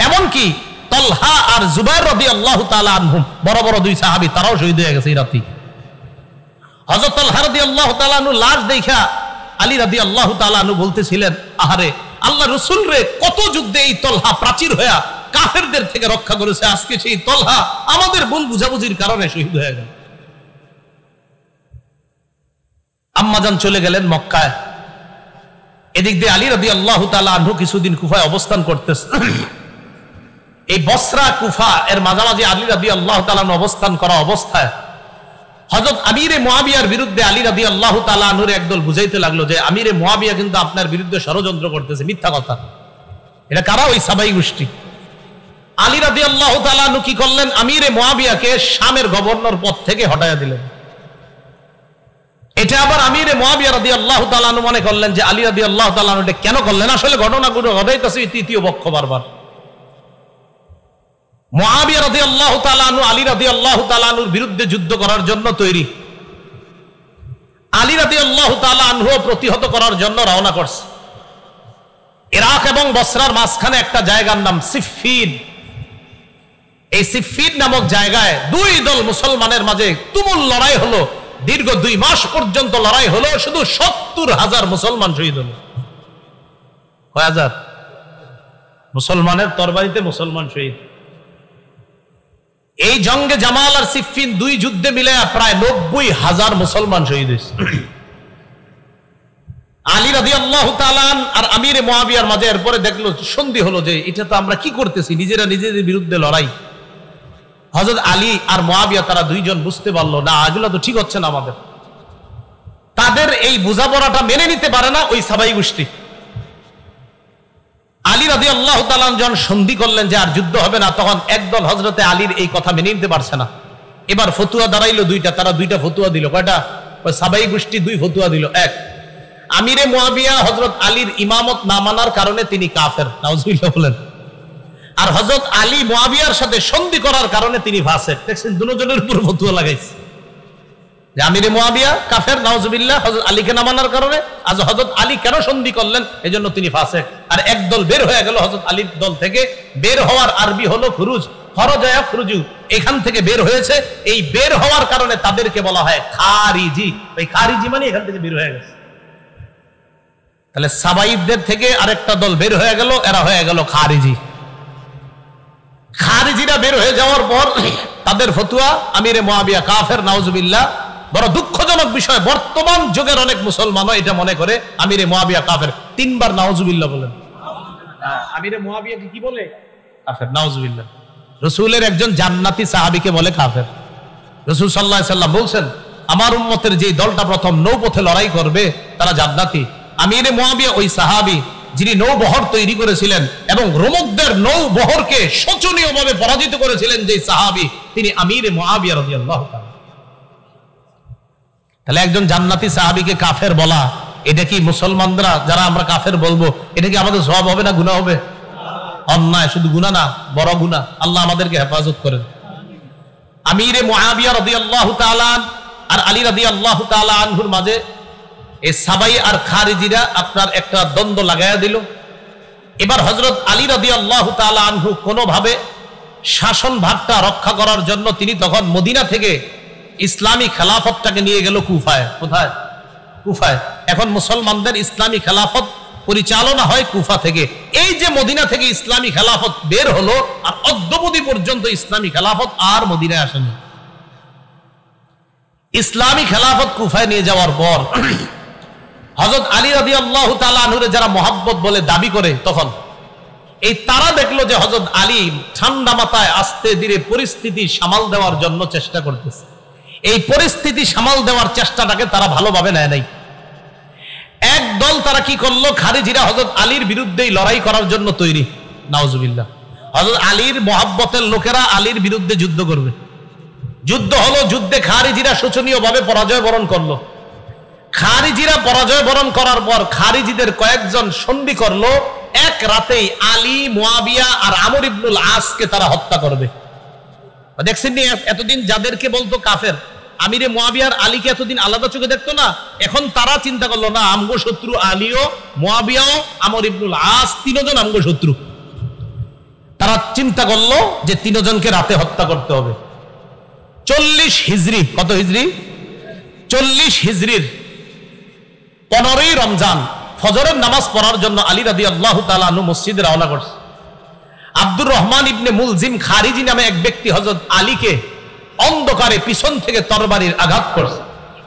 এমনকি তালহা আর জুবাইর রাদিয়াল্লাহু তাআলা আনহুম বড় বড় দুই সাহাবী তারাও শহীদ হয়ে গেছে এই রাতে। হযরত তালহা রাদিয়াল্লাহু তাআলা আনহু লাশ দেখা আলী রাদিয়াল্লাহু তাআলা আনহু বলতেছিলেন, আহারে আল্লাহ রাসূল রে কত যুদ্ধে এই তালহা প্রাচীর হয়ে কাফেরদের থেকে রক্ষা করেছে, আজকে সেই তালহা আমাদের ভুল বুঝাবুঝির কারণে শহীদ হয়ে গেল। আম্মাজান চলে গেলেন মক্কায়। এদিক দিয়ে আলী রাদিয়াল্লাহু তাআলা আনহু কিছুদিন কুফায় অবস্থান করতেছে। এই বসরা কুফা এর মাঝামাঝি আলী রাদিয়াল্লাহু তাআলা আনহু অবস্থান করা অবস্থায় হযরত আমিরে মুআবিয়ার বিরুদ্ধে আলী রাদিয়াল্লাহু তাআলা আনহুর একদল বুঝাইতে লাগলো যে আমিরে মুআবিয়া কিন্তু আপনার বিরুদ্ধে ষড়যন্ত্র করতেছে, মিথ্যা কথা। এটা কারা? ওই সাবাই গোষ্ঠী। আলী রাদিয়াল্লাহু তাআলা আনহু কি করলেন? আমিরে মুআবিয়াকে শামের গভর্নর পদ থেকে হটাইয়া দিলেন। এটা আবার আমিরে মুআবিয়া রাদিয়াল্লাহু তাআলা আনহু মনে করলেন যে আলী রাদিয়াল্লাহু তাআলা আনহু এটা কেন করলেন? আসলে ঘটনাগুলো ঘটাইতেছে তৃতীয় পক্ষ বারবার। মুআবিয়া রাদিয়াল্লাহু তাআলা আনহু আলী রাদিয়াল্লাহু তাআলা আনহুর বিরুদ্ধে যুদ্ধ করার জন্য তৈরি। আলী রাদিয়াল্লাহু তাআলা আনহু প্রতিহত করার জন্য রওনা করছে। ইরাক এবং বসরার মাঝখানে একটা জায়গার নাম সিফফিন। এই সিফফিন নামক জায়গায় দুই দল মুসলমানের মাঝে তুমুল লড়াই হলো। দীর্ঘ 2 মাস পর্যন্ত লড়াই হলো। শুধু 70,000 মুসলমান শহীদ হলো। কয় হাজার? মুসলমানের তরবারিতে মুসলমান শহীদ। এই জঙ্গে জামাল আর সিফফিন দুই যুদ্ধে মিলে প্রায় 90,000 মুসলমান শহীদ হয়েছে। আলী রাদিয়াল্লাহু তাআলা আর আমিরে মুআবিয়ার মাঝে এরপরে দেখলো সন্ধি হলো যে এটা তো আমরা কি করতেছি, নিজেরা নিজেদের বিরুদ্ধে লড়াই। হযরত আলী আর মুআবিয়া তারা দুইজন বুঝতে পারলো না এগুলো তো ঠিক হচ্ছে না আমাদের। তাদের এই বোঝাপড়াটা মেনে নিতে পারে না ওই সাবাই গোষ্ঠী। আলী রাদিয়াল্লাহু তাআলা যখন সন্ধি করলেন যে আর যুদ্ধ হবে না, তখন একদল হযরতে আলীর এই কথা মেনে নিতে পারছে না। এবার ফতুয়া দাঁড়াইলো দুইটা, তারা দুইটা ফতুয়া দিল। কয়টা? ওই সাবাই গোষ্ঠী 2 ফতুয়া দিল। এক, আমিরে মুআবিয়া হযরত আলীর ইমামত না মানার কারণে তিনি কাফের, নাউজুবিল্লাহ বলেন। আর হযরত আলী মুআবিয়ার সাথে সন্ধি করার কারণে তিনি ফাসিক। দেখছেন দুজনের উপর ফতুয়া লাগাইছে যে আমিরে মুআবিয়া কাফের, নাউজুবিল্লাহ, হযরত আলীকে না মানার কারণে। আজ হযরত আলী কেন সন্ধি করলেন? এজন্য তিনি ফাসিক। আর একদল বের হয়ে গেল হযরত আলীর দল থেকে। বের হওয়ার আরবি হলো খুরুজ, খরজা ইয়াখরুজু, এখান থেকে বের হয়েছে। এই বের হওয়ার কারণে তাদেরকে বলা হয় খারিজি। এই খারিজি মানে এখান থেকে বের হয়ে গেছে। তাহলে সাবাইদের থেকে আরেকটা দল বের হয়ে গেল, এরা হয়ে গেল খারিজি। খারিজিরা বের হয়ে যাওয়ার পর তাদের ফতুয়া আমিরে মুআবিয়া কাফের, নাউজুবিল্লাহ। বড় দুঃখজনক বিষয়, বর্তমান যুগের অনেক মুসলমানও এটা মনে করে আমিরে মুআবিয়া কাফের। 3 বার নাউজুবিল্লাহ বলেন। আমিরে মুআবিয়াকে কি বলে? কাফের, নাউজুবিল্লাহ। রাসূলের একজন জান্নাতি সাহাবীকে বলে কাফের। রাসূল সাল্লাল্লাহু আলাইহি সাল্লাম বলছেন আমার উম্মতের যে দলটা প্রথম নৌপথে লড়াই করবে তারা জান্নাতি। আমিরে মুআবিয়া ওই সাহাবী যিনি নৌবহর তৈরি করেছিলেন এবং রোমকদের নৌবহরকে শোচনীয়ভাবে পরাজিত করেছিলেন যে সাহাবী, তিনি আমিরে মুআবিয়া রাদিয়াল্লাহু তাআলা। তাহলে একজন জান্নাতি সাহাবীকে কাফের বলা, এটা কি মুসলমানরা যারা আমরা কাফের বলবো, এটা কি আমাদের সওয়াব হবে না গুনাহ হবে? অন্যায়, শুধু গুনাহ না, বড় গুনাহ। আল্লাহ আমাদেরকে হেফাজত করেন। আমিরে মুআবিয়া রাদিয়াল্লাহু তাআলা আর আলী রাদিয়াল্লাহু তাআলা আনহুর মাঝে এই সাবাই আর খারিজিরা আপনার একটা দ্বন্দ্ব লাগাইয়া দিল। এবার হযরত আলী রাদিয়াল্লাহু তাআলা আনহু কোনোভাবে শাসন ভাগটা রক্ষা করার জন্য তিনি তখন মদিনা থেকে ইসলামী খেলাফতটাকে নিয়ে গেল কুফায়। কোথায়? কুফায়। এখন মুসলমানদের ইসলামী খেলাফত পরিচালনা হয় কুফা থেকে। এই যে মদিনা থেকে ইসলামী খেলাফত বের হলো, আর অদ্যাবধি পর্যন্ত ইসলামী খেলাফত আর মদিনায় আসেনি। ইসলামী খেলাফত কুফায় নিয়ে যাওয়ার পর হযরত আলী রাদিয়াল্লাহু তাআলা আনহুরে যারা মহব্বত বলে দাবি করে, তখন এই তারা দেখলো যে হযরত আলী ঠান্ডা মাথায় আস্তে ধীরে পরিস্থিতি সামাল দেওয়ার জন্য চেষ্টা করতেছে। এই পরিস্থিতি সামাল দেওয়ার চেষ্টাটাকে তারা ভালোভাবে নেয় নাই। এক দল তারা কি করলো, খারিজিরা হযরত আলীর বিরুদ্ধেই লড়াই করার জন্য তৈরি, নাউজুবিল্লাহ। হযরত আলীর মহব্বতের লোকেরা আলীর বিরুদ্ধে যুদ্ধ করবে। যুদ্ধ হলো, যুদ্ধে খারিজিরা শোচনীয়ভাবে পরাজয় বরণ করলো। খারিজিরা পরাজয় বরণ করার পর খারিজিদের কয়েকজন সন্ধি করলো, এক রাতেই আলী, মুআবিয়া আর আমর ইবনুল আসকে তারা হত্যা করবে। দেখছেন নি, এতদিন যাদেরকে বলতো কাফের, আমিরে মুআবিয়ার আলীকে এতদিন আলাদা চোখে দেখতো না, এখন তারা চিন্তা করলো না আমগো শত্রু আলীও, মুআবিয়াও, আমর ইবনুল আস, 3 জন আমগো শত্রু। তারা চিন্তা করলো যে 3 জনকে রাতে হত্যা করতে হবে। 40 হিজরি, কত হিজরি? 40 হিজরির 15ই রমজান ফজরের নামাজ পড়ার জন্য আলী রাদিয়াল্লাহু তাআলা আনহু মসজিদে রওনা করছে। আব্দুর রহমান ইবনে মুলজিম খারিজি নামে এক ব্যক্তি হযরত আলীকে অন্ধকারে পিছন থেকে তরবারির আঘাত করছে।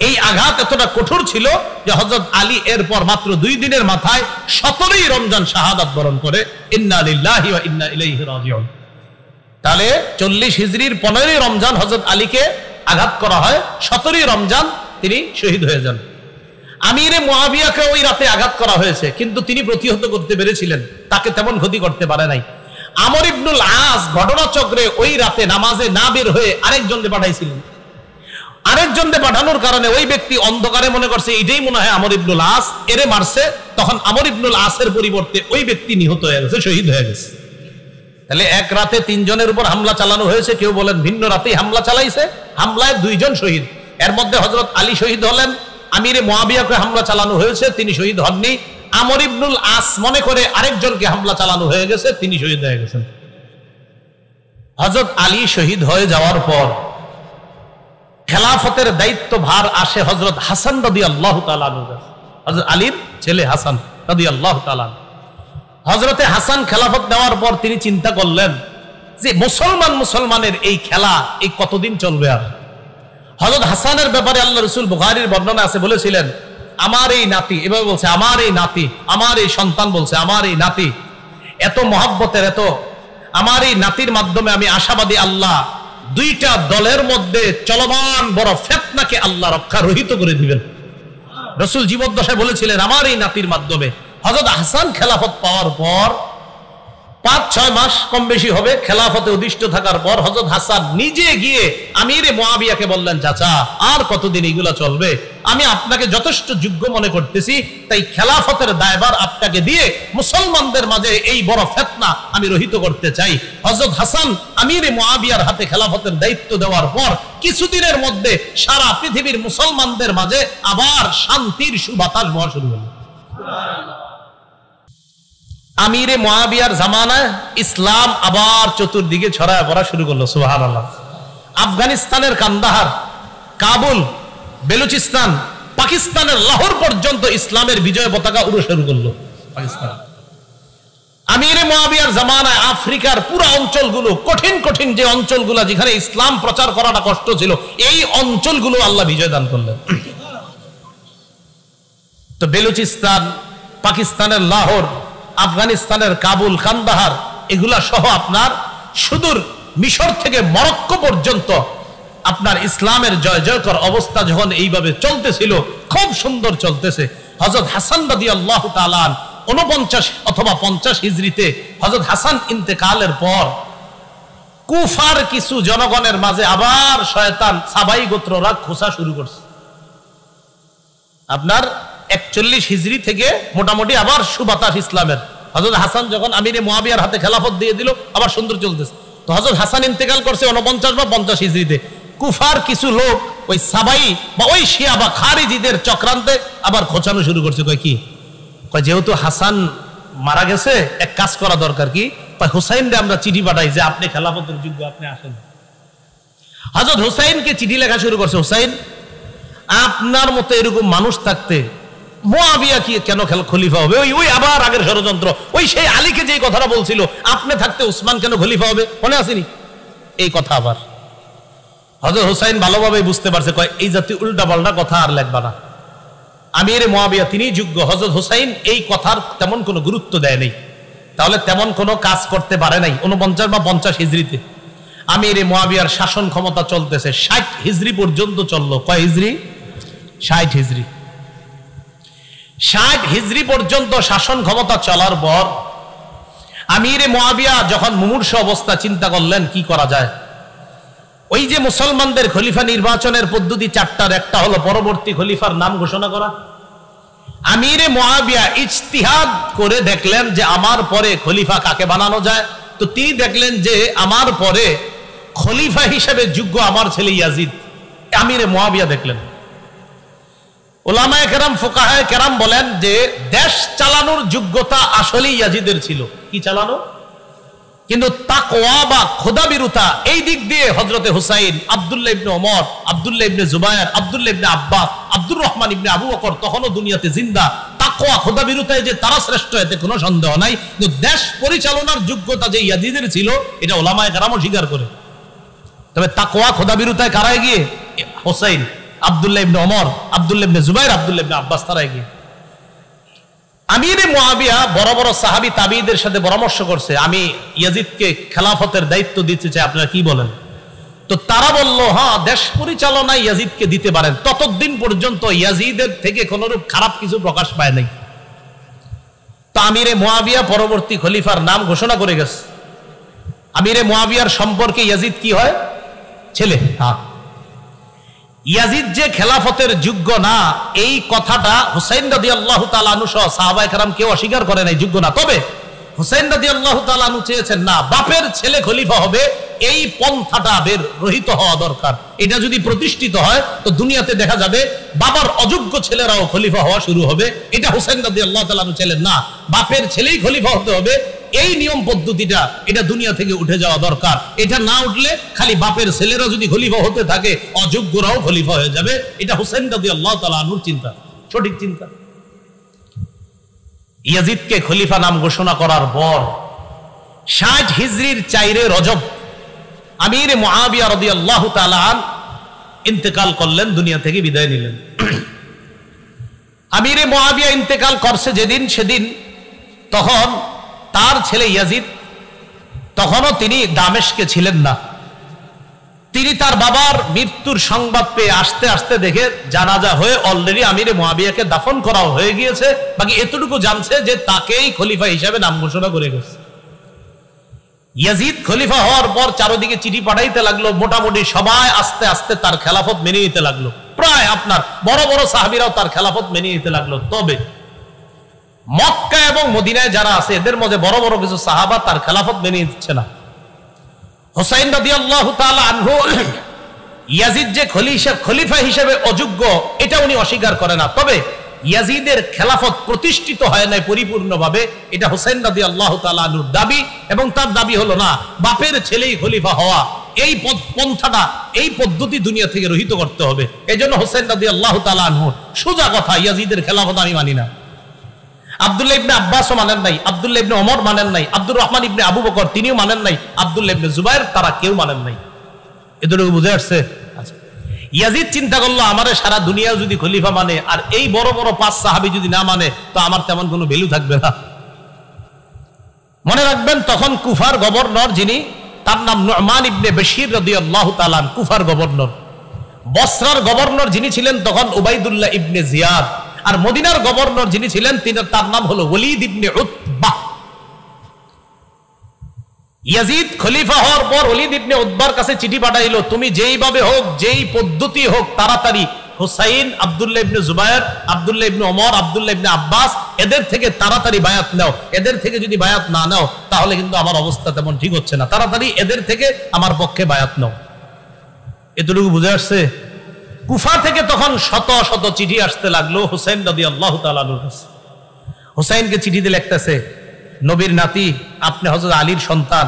এই আঘাত এতটা কঠোর ছিল যে হযরত আলী এরপর মাত্র 2 দিনের মাথায় 17ই রমজান শাহাদাত বরণ করে। ইন্না লিল্লাহি ওয়া ইন্না ইলাইহি রাজিউন। তাহলে 40 হিজরির 15ই রমজান হযরত আলীকে আঘাত করা হয়, 17ই রমজান তিনি শহীদ হয়ে যান। আমিরে মুআবিয়াকে ওই রাতে আঘাত করা হয়েছে, কিন্তু তিনি প্রতিহত করতে পেরেছিলেন, তাকে তেমন ক্ষতি করতে পারে নাই। আমর ইবনুল আস ঘটনাচক্রে ওই রাতে নামাজে না বের হয়ে আরেকজনকে পাঠাইছিলেন। আরেকজনকে পাঠানোর কারণে ওই ব্যক্তি অন্ধকারে মনে করছে এটাই মনে হয় আমর ইবনুল আস, এরে মারছে। তখন আমর ইবনুল আসের পরিবর্তে ওই ব্যক্তি নিহত হয়ে গেছে, শহীদ হয়ে গেছে। তাহলে এক রাতে 3 জনের উপর হামলা চালানো হয়েছে, কেউ বলেন ভিন্ন রাতেই হামলা চালাইছে, হামলায় 2 জন শহীদ। এর মধ্যে হযরত আলী শহীদ হলেন, আমিরে মুয়াবিয়াকে হামলা চালানো হয়েছে, তিনি শহীদ হননি। আমর ইবনুল আস মনে করে আরেকজনকে হামলা চালানো হয়ে গেছে, তিনি শহীদ হয়ে গেছেন। হযরত আলী শহীদ হয়ে যাওয়ার পর খেলাফতের দায়িত্ব ভার আসে হযরত হাসান রাদিয়াল্লাহু তাআলা আনহু, হযরত আলীর ছেলে হাসান রাদিয়াল্লাহু তাআলা। হযরতে হাসান খেলাফত নেওয়ার পর তিনি চিন্তা করলেন যে মুসলমানের এই খেলা এই কতদিন চলবে। আর হযরত হাসানের ব্যাপারে আল্লাহ রাসূল বুখারীর বর্ণনা আছে, বলেছিলেন আমার এই নাতি, এভাবে বলছে আমার এই নাতি, আমার এই সন্তান, বলছে আমার এই নাতি এত মহব্বতের, এত আমার এই নাতির মাধ্যমে আমি আশাবাদী আল্লাহ 2টা দলের মধ্যে চলমান বড় ফিতনাকে আল্লাহ রক্ষা রহিত করে দিবেন। রাসূল জীবদ্দশায় বলেছিলেন আমার এই নাতির মাধ্যমে। হযরত হাসান খেলাফত পাওয়ার পর 5-6 মাস কম বেশি হবে খেলাফতে অধিষ্ঠ থাকার পর হযরত হাসান নিজে গিয়ে আমিরে মুয়াবিয়াকে বললেন, চাচা আর কতদিন এগুলা চলবে, আমি আপনাকে যথেষ্ট যোগ্য মনে করতেছি, তাই খেলাফতের দায়ভার আপনাকে দিয়ে মুসলমানদের মাঝে এই বড় ফিতনা আমি রহিত করতে চাই। হযরত হাসান আমিরে মুয়াবিয়ার হাতে খেলাফতের দায়িত্ব দেওয়ার পর কিছুদিনের মধ্যে সারা পৃথিবীর মুসলমানদের মাঝে আবার শান্তির সুবাতাস বওয়া শুরু হলো। আমিরে মুয়াবিয়ার জামানায় ইসলাম আবার চতুর্দিকে ছড়ায় পড়া শুরু করলো, সুবহানাল্লাহ। আফগানিস্তানের কান্দাহার, কাবুল, বেলুচিস্তান, পাকিস্তানের লাহোর পর্যন্ত ইসলামের বিজয় পতাকা উড়ে শুরু করলো পাকিস্তান। আমিরে মুয়াবিয়ার জামানায় আফ্রিকার পুরো অঞ্চলগুলো, কঠিন কঠিন যে অঞ্চলগুলো যেখানে ইসলাম প্রচার করাটা কষ্ট ছিল, এই অঞ্চলগুলো আল্লাহ বিজয় দান করলেন। তো বেলুচিস্তান, পাকিস্তানের লাহোর, আফগানিস্তানের কাবুল, কান্দাহার, এগুলা সহ আপনার সুদূর মিশর থেকে মরক্কো পর্যন্ত আপনার ইসলামের জয় জয়কর অবস্থা যখন এইভাবে চলতেছিল, খুব সুন্দর চলতেছে। হযরত হাসান রাদিয়াল্লাহু তাআলা 49 অথবা 50 হিজরিতে হযরত হাসান ইন্তেকালের পর কুফার কিছু জনগণের মাঝে আবার শয়তান সাবাই গোত্ররা খোঁচা শুরু করছে। আপনার 41 হিজরি থেকে মোটামুটি আবার সুবাতাস ইসলামের। হযরত হাসান যখন আমিরে মুয়াবিয়ার হাতে খেলাফত দিয়ে দিল, আবার সুন্দর চলতেছে। তো হযরত হাসান ইন্তেকাল করছে 49 বা 50 হিজরিতে। কুফার কিছু লোক ওই সাবাই বা ওই শিয়া বা খারিজিদের চক্রান্তে আবার খোঁচানো শুরু করছে। কয় কি, কয় যেহেতু হাসান মারা গেছে, এক কাজ করা দরকার। কি, হুসাইনকে আমরা চিঠি পাঠাই যে আপনি খেলাফতের যোগ্য, আপনি আসেন। হযরত হুসাইনকে চিঠি লেখা শুরু করছে, হুসাইন আপনার মতো এরকম মানুষ থাকতে মুয়াবিয়া কি কেন খলিফা হবে? ওই আবার আগের ষড়যন্ত্র, ওই সেই আলীকে যে কথাটা বলছিল আপনি থাকতে উসমান কেন খলিফা হবে, মনে আসেনি এই কথা? আবার হযরত হুসাইন ভালোভাবে বুঝতে পারছে, কয় এই জাতীয় উল্টা পাল্টা কথা আর লেখবা না, আমিরে মুয়াবিয়া তিনিই যোগ্য। হযরত হুসাইন এই কথার তেমন কোনো গুরুত্ব দেয় নাই, তাহলে তেমন কোনো কাজ করতে পারে নাই। 49 বা 50 হিজরিতে আমিরে মুয়াবিয়ার শাসন ক্ষমতা চলতেছে 60 হিজরি পর্যন্ত চললো। কয় হিজরি? 60 হিজরি। 60 হিজরি পর্যন্ত শাসন ক্ষমতা চলার পর আমিরে মুয়াবিয়া যখন মুমূর্ষ অবস্থা, চিন্তা করলেন কি করা যায়। ওই যে মুসলমানদের খলিফা নির্বাচনের পদ্ধতি 4টার একটা হলো পরবর্তী খলিফার নাম ঘোষণা করা। আমিরে মুয়াবিয়া ইজতিহাদ করে দেখলেন যে আমার পরে খলিফা কাকে বানানো যায়। তো তিনি দেখলেন যে আমার পরে খলিফা হিসেবে যোগ্য আমার ছেলে ইয়াজিদ। আমিরে মুয়াবিয়া দেখলেন। উলামায়ে কেরাম, ফুকাহায়ে কেরাম বলেন যে দেশ চালানোর যোগ্যতা আসলে ইয়াজিদের ছিল। কি চালানো? কিন্তু তাকওয়া বা খোদাভীরুতা এই দিক দিয়ে হযরতে হুসাইন, আব্দুল্লাহ ইবনে ওমর, আব্দুল্লাহ ইবনে জুবায়ের, আব্দুল্লাহ ইবনে আব্বাস, আব্দুর রহমান ইবনে আবু বকর তখনও দুনিয়াতে জিন্দা। তাকওয়া খোদাভীরুতায় যে তারা শ্রেষ্ঠ, এতে কোনো সন্দেহ নাই। কিন্তু দেশ পরিচালনার যোগ্যতা যে ইয়াজিদের ছিল, এটা উলামায়ে কেরামও স্বীকার করে। তবে তাকওয়া খোদাভীরুতায় কারা এগিয়ে? হুসাইন, আব্দুল্লাহ ইবনে ওমর, আব্দুল্লাহ ইবনে জুবায়ের, আব্দুল্লাহ ইবনে আব্বাস, তারা এগিয়ে। আমিরে মুয়াবিয়া বড় বড় সাহাবী তাবিঈদের সাথে পরামর্শ করছে, আমি ইয়াজিদকে খেলাফতের দায়িত্ব দিতে চাই, আপনারা কি বলেন? তো তারা বলল, হ্যাঁ, দেশ পরিচালনায় ইয়াজিদকে দিতে পারেন। ততদিন পর্যন্ত ইয়াজিদের থেকে কোনরূপ খারাপ কিছু প্রকাশ পায় নাই। তো আমিরে মুয়াবিয়া পরবর্তী খলিফার নাম ঘোষণা করে গেছে। আমিরে মুআবিয়ার সম্পর্কে ইয়াজিদ কি হয়? ছেলে। হ্যাঁ, ইয়াজিদ যে খেলাফতের যোগ্য না, এই কথাটা হুসাইন রাদিয়াল্লাহু তাআলা আনহু সহ সাহাবায়ে কেরাম কেউ অস্বীকার করে নাই, যোগ্য না। তবে হুসাইন রাদিয়াল্লাহু তাআলা আনহু চেয়েছেন না, বাপের ছেলে খলিফা হবে, এই পন্থাটা বের রহিত হওয়া দরকার। এটা যদি প্রতিষ্ঠিত হয় তো দুনিয়াতে দেখা যাবে বাবার অযোগ্য ছেলেরাও খলিফা হওয়া শুরু হবে। এটা হুসাইন রাদিয়াল্লাহু তাআলা আনহু ছিলেন না, বাপের ছেলেই খলিফা হতে হবে, এই নিয়ম পদ্ধতিটা এটা দুনিয়া থেকে উঠে যাওয়া দরকার। এটা না উঠলে খালি বাপের ছেলেরা যদি খলিফা হতে থাকে, অযোগ্যরাও খলিফা হয়ে যাবে। এটা হুসাইন রাদিয়াল্লাহু তাআলা আনহুর চিন্তা, সঠিক চিন্তা। ইয়াজিদকে খলিফা নাম ঘোষণা করার পর 60 হিজরির 4 রজব আমির মুআবিয়া রাদিয়াল্লাহু তাআলা ইন্তেকাল করলেন, দুনিয়া থেকে বিদায় নিলেন। আমির মুআবিয়া ইন্তেকাল করছে যেদিন, সেদিন তখন তার ছেলে ইয়াজিদ, তখনও তিনি দামেস্কে ছিলেন না। তিনি তার বাবার মৃত্যুর সংবাদ পেয়ে আসতে আসতে দেখে জানাজা হয়ে অলরেডি আমিরে মুআবিয়াকে দাফন করা হয়ে গিয়েছে। বাকি এতটুকু জানছে যে তাকেই খলিফা হিসাবে নাম ঘোষণা করে গেছে। ইয়াজিদ খলিফা হওয়ার পর চারদিকে চিঠি পাঠাইতে লাগলো, মোটামুটি সবাই আস্তে আস্তে তার খেলাফত মেনে নিতে লাগলো। প্রায় আপনার বড় বড় সাহাবীরাও তার খেলাফত মেনে নিতে লাগলো। তবে মক্কা এবং মদিনায় যারা আছে এদের মধ্যে বড় বড় কিছু সাহাবা তার খেলাফত মেনে নিচ্ছে না। হুসাইন রাদিয়াল্লাহু তাআলা আনহু ইয়াজিদ যে খলিফা হিসেবে অযোগ্য এটা উনি অস্বীকার করে না। তবে ইয়াজিদের খেলাফত প্রতিষ্ঠিত হয় নাই পরিপূর্ণভাবে, এটা হুসাইন রাদিয়াল্লাহু তাআলা আনহুর দাবি। এবং তার দাবি হলো না, বাপের ছেলেই খলিফা হওয়া, এই পন্থাটা, এই পদ্ধতি দুনিয়া থেকে রহিত করতে হবে। এজন্য হুসাইন রাদিয়াল্লাহু তাআলা আনহু সোজা কথা, ইয়াজিদের খেলাফত আমি মানি না। আব্দুল্লাহ ইবনে আব্বাসও মানেন নাই, আব্দুল্লাহ ইবনে ওমর মানেন নাই, আব্দুর রহমান ইবনে আবু বকর তিনিও মানেন নাই, আব্দুল্লাহ ইবনে জুবায়ের তারা কেউ মানেন নাই। এতটুকু বুঝে আসছে? আচ্ছা, ইয়াজিদ চিন্তা করলো আমারে সারা দুনিয়া যদি খলিফা মানে আর এই বড় বড় 5 সাহাবী যদি না মানে তো আমার তেমন কোনো ভ্যালু থাকবে না। মনে রাখবেন তখন কুফার গভর্নর যিনি, তার নাম নু'মান ইবনে বশির রাদিয়াল্লাহু তাআলা, কুফার গভর্নর। বসরার গভর্নর যিনি ছিলেন তখন উবাইদুল্লাহ ইবনে জিয়াদ। আর মদিনার গভর্নর যিনি ছিলেন তার নাম হলো ওয়ালিদ ইবনে উতবা। ইয়াজিদ খলিফা হওয়ার পর ওয়ালিদ ইবনে উতবার কাছে চিঠি পাঠাইলো, তুমি যেইভাবে হোক, যেই পদ্ধতি হোক, তাড়াতাড়ি হুসাইন, আব্দুল্লাহ ইবনে জুবায়ের, আব্দুল্লাহ ইবনে ওমর, আব্দুল্লাহ ইবনে আব্বাস এদের থেকে তাড়াতাড়ি বায়াত নাও। এদের থেকে যদি বায়াত না নাও তাহলে কিন্তু আমার অবস্থা তেমন ঠিক হচ্ছে না, তাড়াতাড়ি এদের থেকে আমার পক্ষে বায়াত নাও। এতটুকু বুঝে আসছে? কুফা থেকে তখন শত শত চিঠি আসতে লাগলো হুসাইন রাদিয়াল্লাহু তাআলা আনহুর কাছে। হুসাইনকে চিঠিতে লিখতেছে, নবীর নাতি, আপনি হযরত আলীর সন্তান,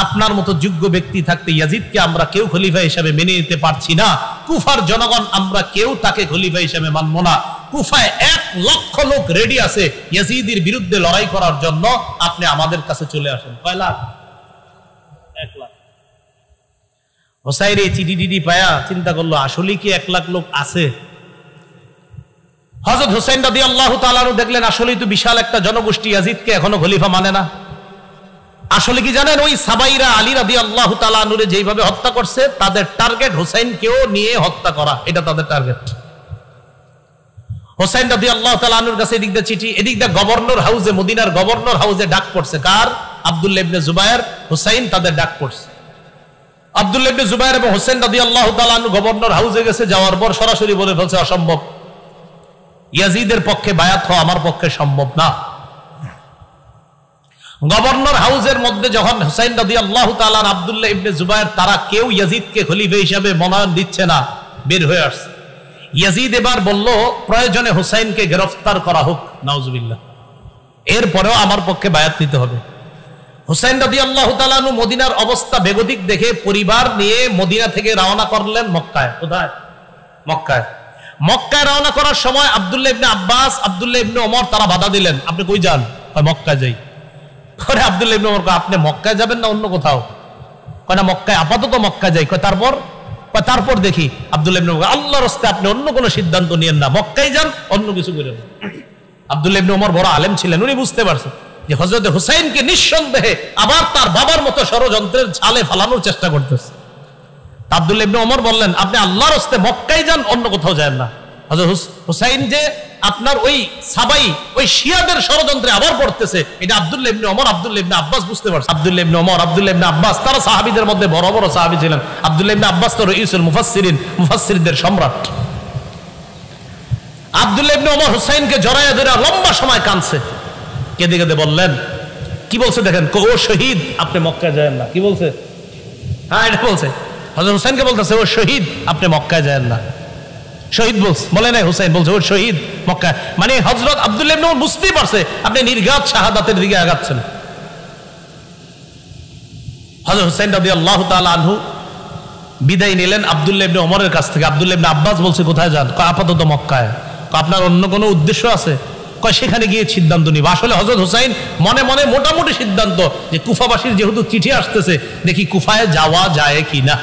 আপনার মতো যোগ্য ব্যক্তি থাকতে ইয়াজিদকে আমরা কেউ খলিফা হিসেবে মেনে নিতে পারছি না। কুফার জনগণ আমরা কেউ তাকে খলিফা হিসেবে মানব না। কুফায় 1 লক্ষ লোক রেডি আছে ইয়াজিদের বিরুদ্ধে লড়াই করার জন্য, আপনি আমাদের কাছে চলে আসেন। কয় লাখ? 1 লাখ। হুসাইন এই চিঠি পায়া চিন্তা করলো আসলে কি 1 লাখ লোক আছে? হযরত হুসাইন রাদিয়াল্লাহু তাআলা দেখলেন আসলেই তো বিশাল একটা জনগোষ্ঠী ইয়াজিদকে এখনো খলিফা মানে না। আসলে কি জানেন, ওই সাবাইরা আলী রাদিয়াল্লাহু তাআলা আনহুরে যেইভাবে হত্যা করছে, তাদের টার্গেট হুসাইনকেও নিয়ে হত্যা করা, এটা তাদের টার্গেট। হুসাইন রাদিয়াল্লাহু তাআলা আনহুর কাছে এদিক দিয়ে চিঠি, এদিক দিয়ে গভর্নর হাউসে, মদিনার গভর্নর হাউসে ডাক পড়ছে। কার? আব্দুল্লাহ ইবনে জুবায়ের, হুসাইন, তাদের ডাক পড়ছে। আব্দুল্লাহ ইবনে জুবায়ের এবং হুসাইন রাদিয়াল্লাহু তাআলা আনহু গভর্নর হাউসে গেছে, যাওয়ার পর সরাসরি বলে ফেলছে অসম্ভব, ইয়াজিদের পক্ষে বায়াত হওয়া আমার পক্ষে সম্ভব না। গভর্নর হাউসের মধ্যে যখন হুসাইন রাদিয়াল্লাহু তাআলা আর আব্দুল্লাহ ইবনে জুবায়ের তারা কেউ ইয়াজিদকে খলিফা হিসেবে মনোনয়ন দিচ্ছে না, বের হয়ে আসছে। ইয়াজিদ এবার বলল প্রয়োজনে হুসাইনকে গ্রেফতার করা হোক, নাউজুবিল্লাহ, এরপরেও আমার পক্ষে বায়াত নিতে হবে। হুসাইন রাদিয়াল্লাহু তাআলা আনহু মদিনার অবস্থা বেগতিক দেখে পরিবার নিয়ে মদিনা থেকে রওনা করলেন মক্কায়। কোথায়? মক্কায়। মক্কায় রওনা করার সময় আব্দুল্লাহ ইবনে আব্বাস, আব্দুল্লাহ ইবনে ওমর তারা বাধা দিলেন, আপনি কই যান? মক্কায় যাই। পরে আব্দুল্লাহ ইবনে ওমর কয় আপনি মক্কায় যাবেন না অন্য কোথাও? কয় না মক্কায়, আপাতত মক্কায় যাই। কয় তারপর? কয় তারপর দেখি। আব্দুল্লাহ ইবনে ওমর আল্লাহর রাস্তায় আপনি অন্য কোনো সিদ্ধান্ত নিয়েন না, মক্কায় যান, অন্য কিছু করেন। আব্দুল্লাহ ইবনে ওমর বড় আলেম ছিলেন, উনি বুঝতে পারছেন যে হযরত হুসাইনকে নিঃসন্দেহে আবার তার বাবার মতো ষড়যন্ত্রের জালে ফালানোর চেষ্টা করতেছে। আব্দুল্লাহ ইবনে ওমর বললেন আপনি আল্লাহর রাস্তায় মক্কায় যান, অন্য কোথাও যান না। হযরত হুসাইন যে আপনার ওই সাবাই ওই শিয়াদের ষড়যন্ত্রে আবার পড়তেছে, এটা আব্দুল্লাহ ইবনে ওমর, আব্দুল্লাহ ইবনে আব্বাস বুঝতে পারছে। আব্দুল্লাহ ইবনে ওমর, আব্দুল্লাহ ইবনে আব্বাস তারা সাহাবীদের মধ্যে বড় বড় সাহাবী ছিলেন। আব্দুল্লাহ ইবনে আব্বাস তো রাইসুল মুফাসসিরিন, মুফাসসিরদের সম্রাট। আব্দুল্লাহ ইবনে ওমর হুসাইনকে জড়াইয়া ধরে লম্বা সময় কাঁদছে, কেঁদে কেঁদে বললেন, কি বলছে দেখেন, ও শহীদ আপনি মক্কায় যায়েন না। কি বলছে? হ্যাঁ এটা বলছে, হযরত হুসাইনকে বলতেছে ও শহীদ আপনি মক্কায় যায়েন না। শহীদ বলে নাই, হুসাইন বলছে ও শহীদ মক্কায়, মানে হযরত আব্দুল্লাহ ইবনে ওমর বুঝতেই পারছে আপনি নির্ঘাত শাহাদাতের দিকে আগাচ্ছেন। হযরত হুসাইন রাদিয়াল্লাহু তাআলা আনহু বিদায় নিলেন আব্দুল্লাহ ইবনে ওমরের কাছ থেকে। আব্দুল্লাহ ইবনে আব্বাস বলছে কোথায় যান? আপাতত মক্কায়। আপনার অন্য কোনো উদ্দেশ্য আছে? সেখানে গিয়ে সিদ্ধান্ত নিব। আসলে হযরত হুসাইন মনে মনে মোটামুটি সিদ্ধান্ত যে কুফাবাসীর যেহেতু চিঠি আসতেছে, দেখি কুফায় যাওয়া যায় কিনা।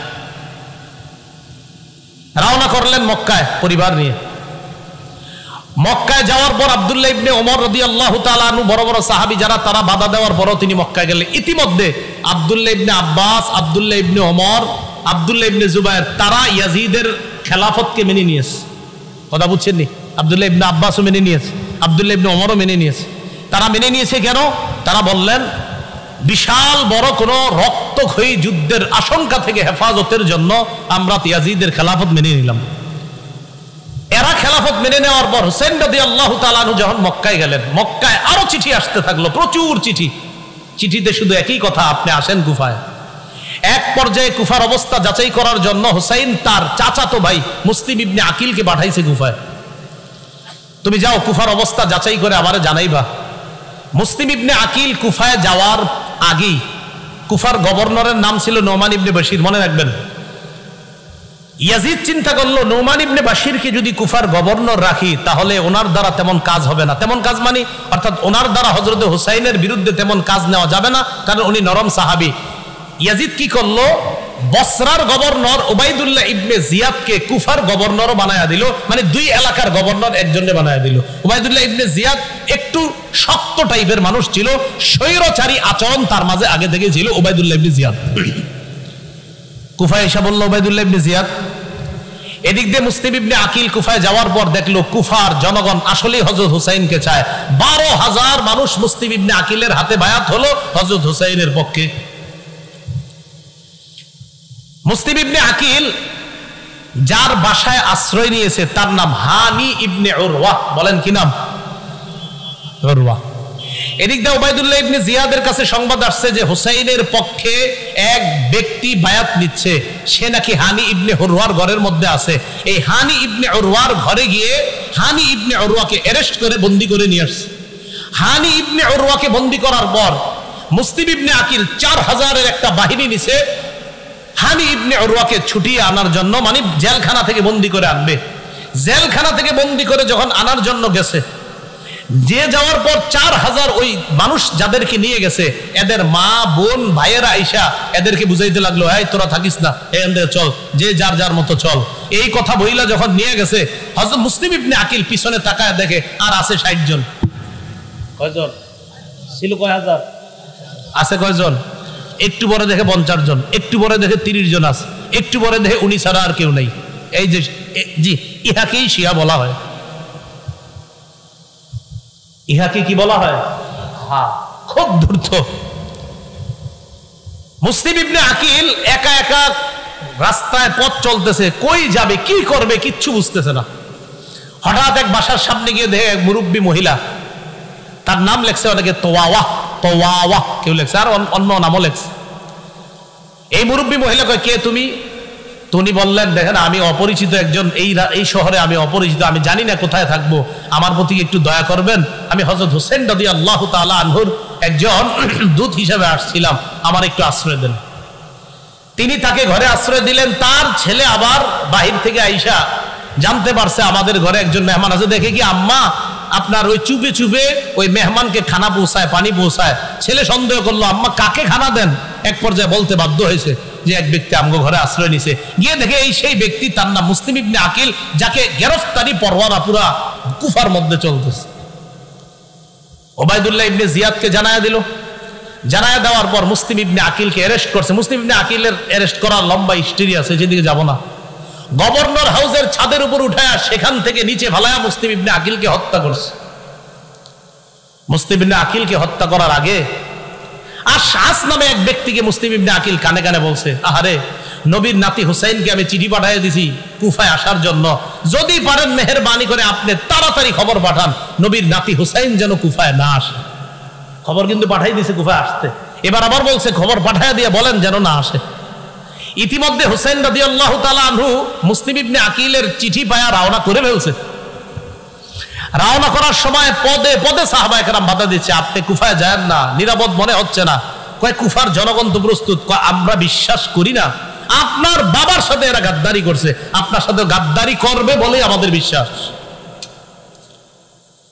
রওনা করলেন মক্কায় পরিবার নিয়ে। মক্কায় যাওয়ার পর আব্দুল্লাহ ইবনে ওমর রাদিয়াল্লাহু তাআলা আনহু বড় বড় সাহাবী যারা তারা বাধা দেওয়ার পরও তিনি মক্কায় গেলেন। ইতিমধ্যে আব্দুল্লাহ ইবনে আব্বাস, আব্দুল্লাহ ইবনে ওমর, আব্দুল্লাহ ইবনে জুবায়ের তারা ইয়াজিদের খেলাফতকে মেনে নিয়েছে। কথা বুঝছেন নি? আব্দুল্লাহ ইবনে আব্বাসও মেনে নিয়েছে, আব্দুল্লাহ ইবনে ওমরও মেনে নিয়েছে। তারা মেনে নিয়েছে কেন? তারা বললেন বিশাল বড় কোনো রক্তক্ষয়ী যুদ্ধের আশঙ্কা থেকে হেফাজতের জন্য আমরা ইয়াজিদের খেলাফত মেনে নিলাম। এরা খেলাফত মেনে নেওয়ার পর হুসাইন রাদিয়াল্লাহু তাআলা আনহু যখন মক্কায় গেলেন, মক্কায় আরো চিঠি আসতে থাকলো, প্রচুর চিঠি। চিঠিতে শুধু একই কথা, আপনি আসেন কুফায়। এক পর্যায়ে কুফার অবস্থা যাচাই করার জন্য হুসাইন তার চাচাতো ভাই মুসলিম ইবনে আকিলকে পাঠাইছে কুফায়। তুমি যাও কুফার অবস্থা যাচাই করে আমারে জানাইবা। মুসলিম ইবনে আকিল কুফায় যাওয়ার আগেই, কুফার গভর্নরের নাম ছিল নোমান ইবনে বশির, মনে রাখবেন। ইয়াজিদ চিন্তা করলো নোমান ইবনে বশিরকে যদি কুফার গভর্নর রাখি তাহলে ওনার দ্বারা তেমন কাজ হবে না। তেমন কাজ মানে অর্থাৎ ওনার দ্বারা হযরত হুসাইনের বিরুদ্ধে তেমন কাজ নেওয়া যাবে না, কারণ উনি নরম সাহাবী। ইয়াজিদ কি করলো, বসরার গভর্নর উবাইদুল্লাহ ইবনে জিয়াদকে কুফার গভর্নরও বানায়া দিল, মানে দুই এলাকার গভর্নর একজনে বানায়া দিল। উবাইদুল্লাহ ইবনে জিয়াদ একটু শক্ত টাইপের মানুষ ছিল, স্বৈরচারী আচরণ তার মাঝে আগে থেকে ছিল উবাইদুল্লাহ ইবনে জিয়াদ। কুফায় এসে বলল উবাইদুল্লাহ ইবনে জিয়াদ। এদিক দিয়ে মুসলিম ইবনে আকিল কুফায় যাওয়ার পর দেখলো কুফার জনগণ আসলেই হযরত হুসাইনকে চায়। 12,000 মানুষ মুসলিম ইবনে আকিলের হাতে বায়াত হলো হযরত হুসাইনের পক্ষে। মুসলিম ইবনে আকিল যার বাসায় আশ্রয় নিয়েছে তার নাম হানি ইবনে উরওয়া। বলেন কি নাম? উরওয়া। এদিক দিয়ে উবাইদুল্লাহ ইবনে জিয়াদের কাছে সংবাদ আসছে যে হুসাইনের পক্ষে এক ব্যক্তি বায়াত নিচ্ছে, সে নাকি হানি ইবনে উরওয়ার ঘরের মধ্যে আছে। এই হানি ইবনে উরওয়ার ঘরে গিয়ে হানি ইবনে উরওয়াকে অ্যারেস্ট করে বন্দী করে নিয়ে আসছে। হানি ইবনে উরওয়াকে বন্দী করার পর মুসলিম ইবনে আকিল 4000-এর একটা বাহিনী নিছে হানি ইবনে উরওয়াকে ছুটিয়ে আনার জন্য, মানে জেলখানা থেকে বন্দী করে আনবে। জেলখানা থেকে বন্দী করে যখন আনার জন্য গেছে, যে যাওয়ার পর 4000 ওই মানুষ যাদেরকে নিয়ে গেছে এদের মা বোন ভাইয়েরা আইসা এদেরকে বুঝাইতে লাগলো, এই তোরা থাকিস না, এখান থেকে চল, যে যার যার মতো চল। এই কথা বইলা যখন নিয়ে গেছে, হযরত মুসলিম ইবনে আকিল পিছনে তাকায় দেখে আর আছে 60 জন। কয়জন ছিল? কয় হাজার আছে? কয়জন? একটু পরে দেখে 50 জন, একটু পরে দেখে 30 জন আছে, একটু পরে দেখে উনি ছাড়া আর কেউ নেই। এই যে জি, ইহাকেই শিয়া বলা হয়। ইহাকে কি বলা হয়? হ্যাঁ, খুব ধূর্ত। মুসলিম ইবনে আকিল একা একা রাস্তায় পথ চলতেছে, কই যাবে কি করবে কিচ্ছু বুঝতেছে না। হঠাৎ এক বাসার সামনে গিয়ে দেখে এক মুরব্বী মহিলা, তার নাম লেখছে অনেকে তোয়াওয়া, তোয়াওয়া কেউ লেখছে, আর অন্য নামও লেখছে। এই মুরব্বী মহিলা কয়, কে তুমি? উনি বললেন, দেখেন আমি অপরিচিত একজন, এই শহরে আমি অপরিচিত, আমি জানি না কোথায় থাকবো, আমার প্রতি একটু দয়া করবেন। আমি হযরত হুসাইন রাদিয়াল্লাহু তাআলা আনহুর একজন দূত হিসেবে আসছিলাম, আমার একটু আশ্রয় দেন। তিনি তাকে ঘরে আশ্রয় দিলেন। তার ছেলে আবার বাহির থেকে আইসা জানতে পারছে আমাদের ঘরে একজন মেহমান আছে, দেখে কি আম্মা আপনার ওই চুপে চুপে ওই মেহমানকে খানা পৌঁছায়, পানি পৌঁছায়। ছেলে সন্দেহ করলো আম্মা কাকে খানা দেন। এক পর্যায়ে বলতে বাধ্য হয়েছে যে এক ব্যক্তি আমগো ঘরে আশ্রয় নিছে। গিয়ে দেখে এই সেই ব্যক্তি, তার নাম মুসলিম ইবনে আকিল, যাকে গ্রেফতারি পরোয়ানা পুরা কুফার মধ্যে চলতেছে। উবাইদুল্লাহ ইবনে জিয়াদকে জানায়া দিল। জানায়া দেওয়ার পর মুসলিম ইবনে আকিলকে অ্যারেস্ট করছে। মুসলিম ইবনে আকিলের অ্যারেস্ট করার লম্বা হিস্ট্রি আছে, যেদিকে যাব না। গভর্নর হাউসের ছাদের উপর উঠায়া সেখান থেকে নিচে ফালায়া মুসলিম ইবনে আকিলকে হত্যা করছে। মুসলিম ইবনে আকিলকে হত্যা করার আগে আশআস নামে এক ব্যক্তিকে মুসলিম ইবনে আকিল কানে কানে বলছে, আহারে নবীর নাতি হুসাইনকে আমি চিঠি পাঠিয়ে দিছি কুফায় আসার জন্য, যদি পারেন মেহেরবানি করে আপনি তাড়াতাড়ি খবর পাঠান নবীর নাতি হুসাইন যেন কুফায় না আসে। খবর কিন্তু পাঠাই দিছে কুফায় আসতে, এবার আবার বলছে খবর পাঠায় দিয়ে বলেন যেন না আসে। ইতিমধ্যে হুসাইন রাদিয়াল্লাহু তাআলা আনহু মুসলিম ইবনে আকিলের চিঠি পায়া রওনা করে ফেলছে। রওনা করার সময় পদে পদে সাহাবায়ে কেরাম বাধা দিচ্ছে, আপনি কুফায় যান না, নিরাপদ মনে হচ্ছে না। কয় কুফার জনগণ তো প্রস্তুত, আমরা বিশ্বাস করি না, আপনার বাবার সাথে এরা গাদ্দারি করছে, আপনার সাথে গাদ্দারি করবে বলে আমাদের বিশ্বাস।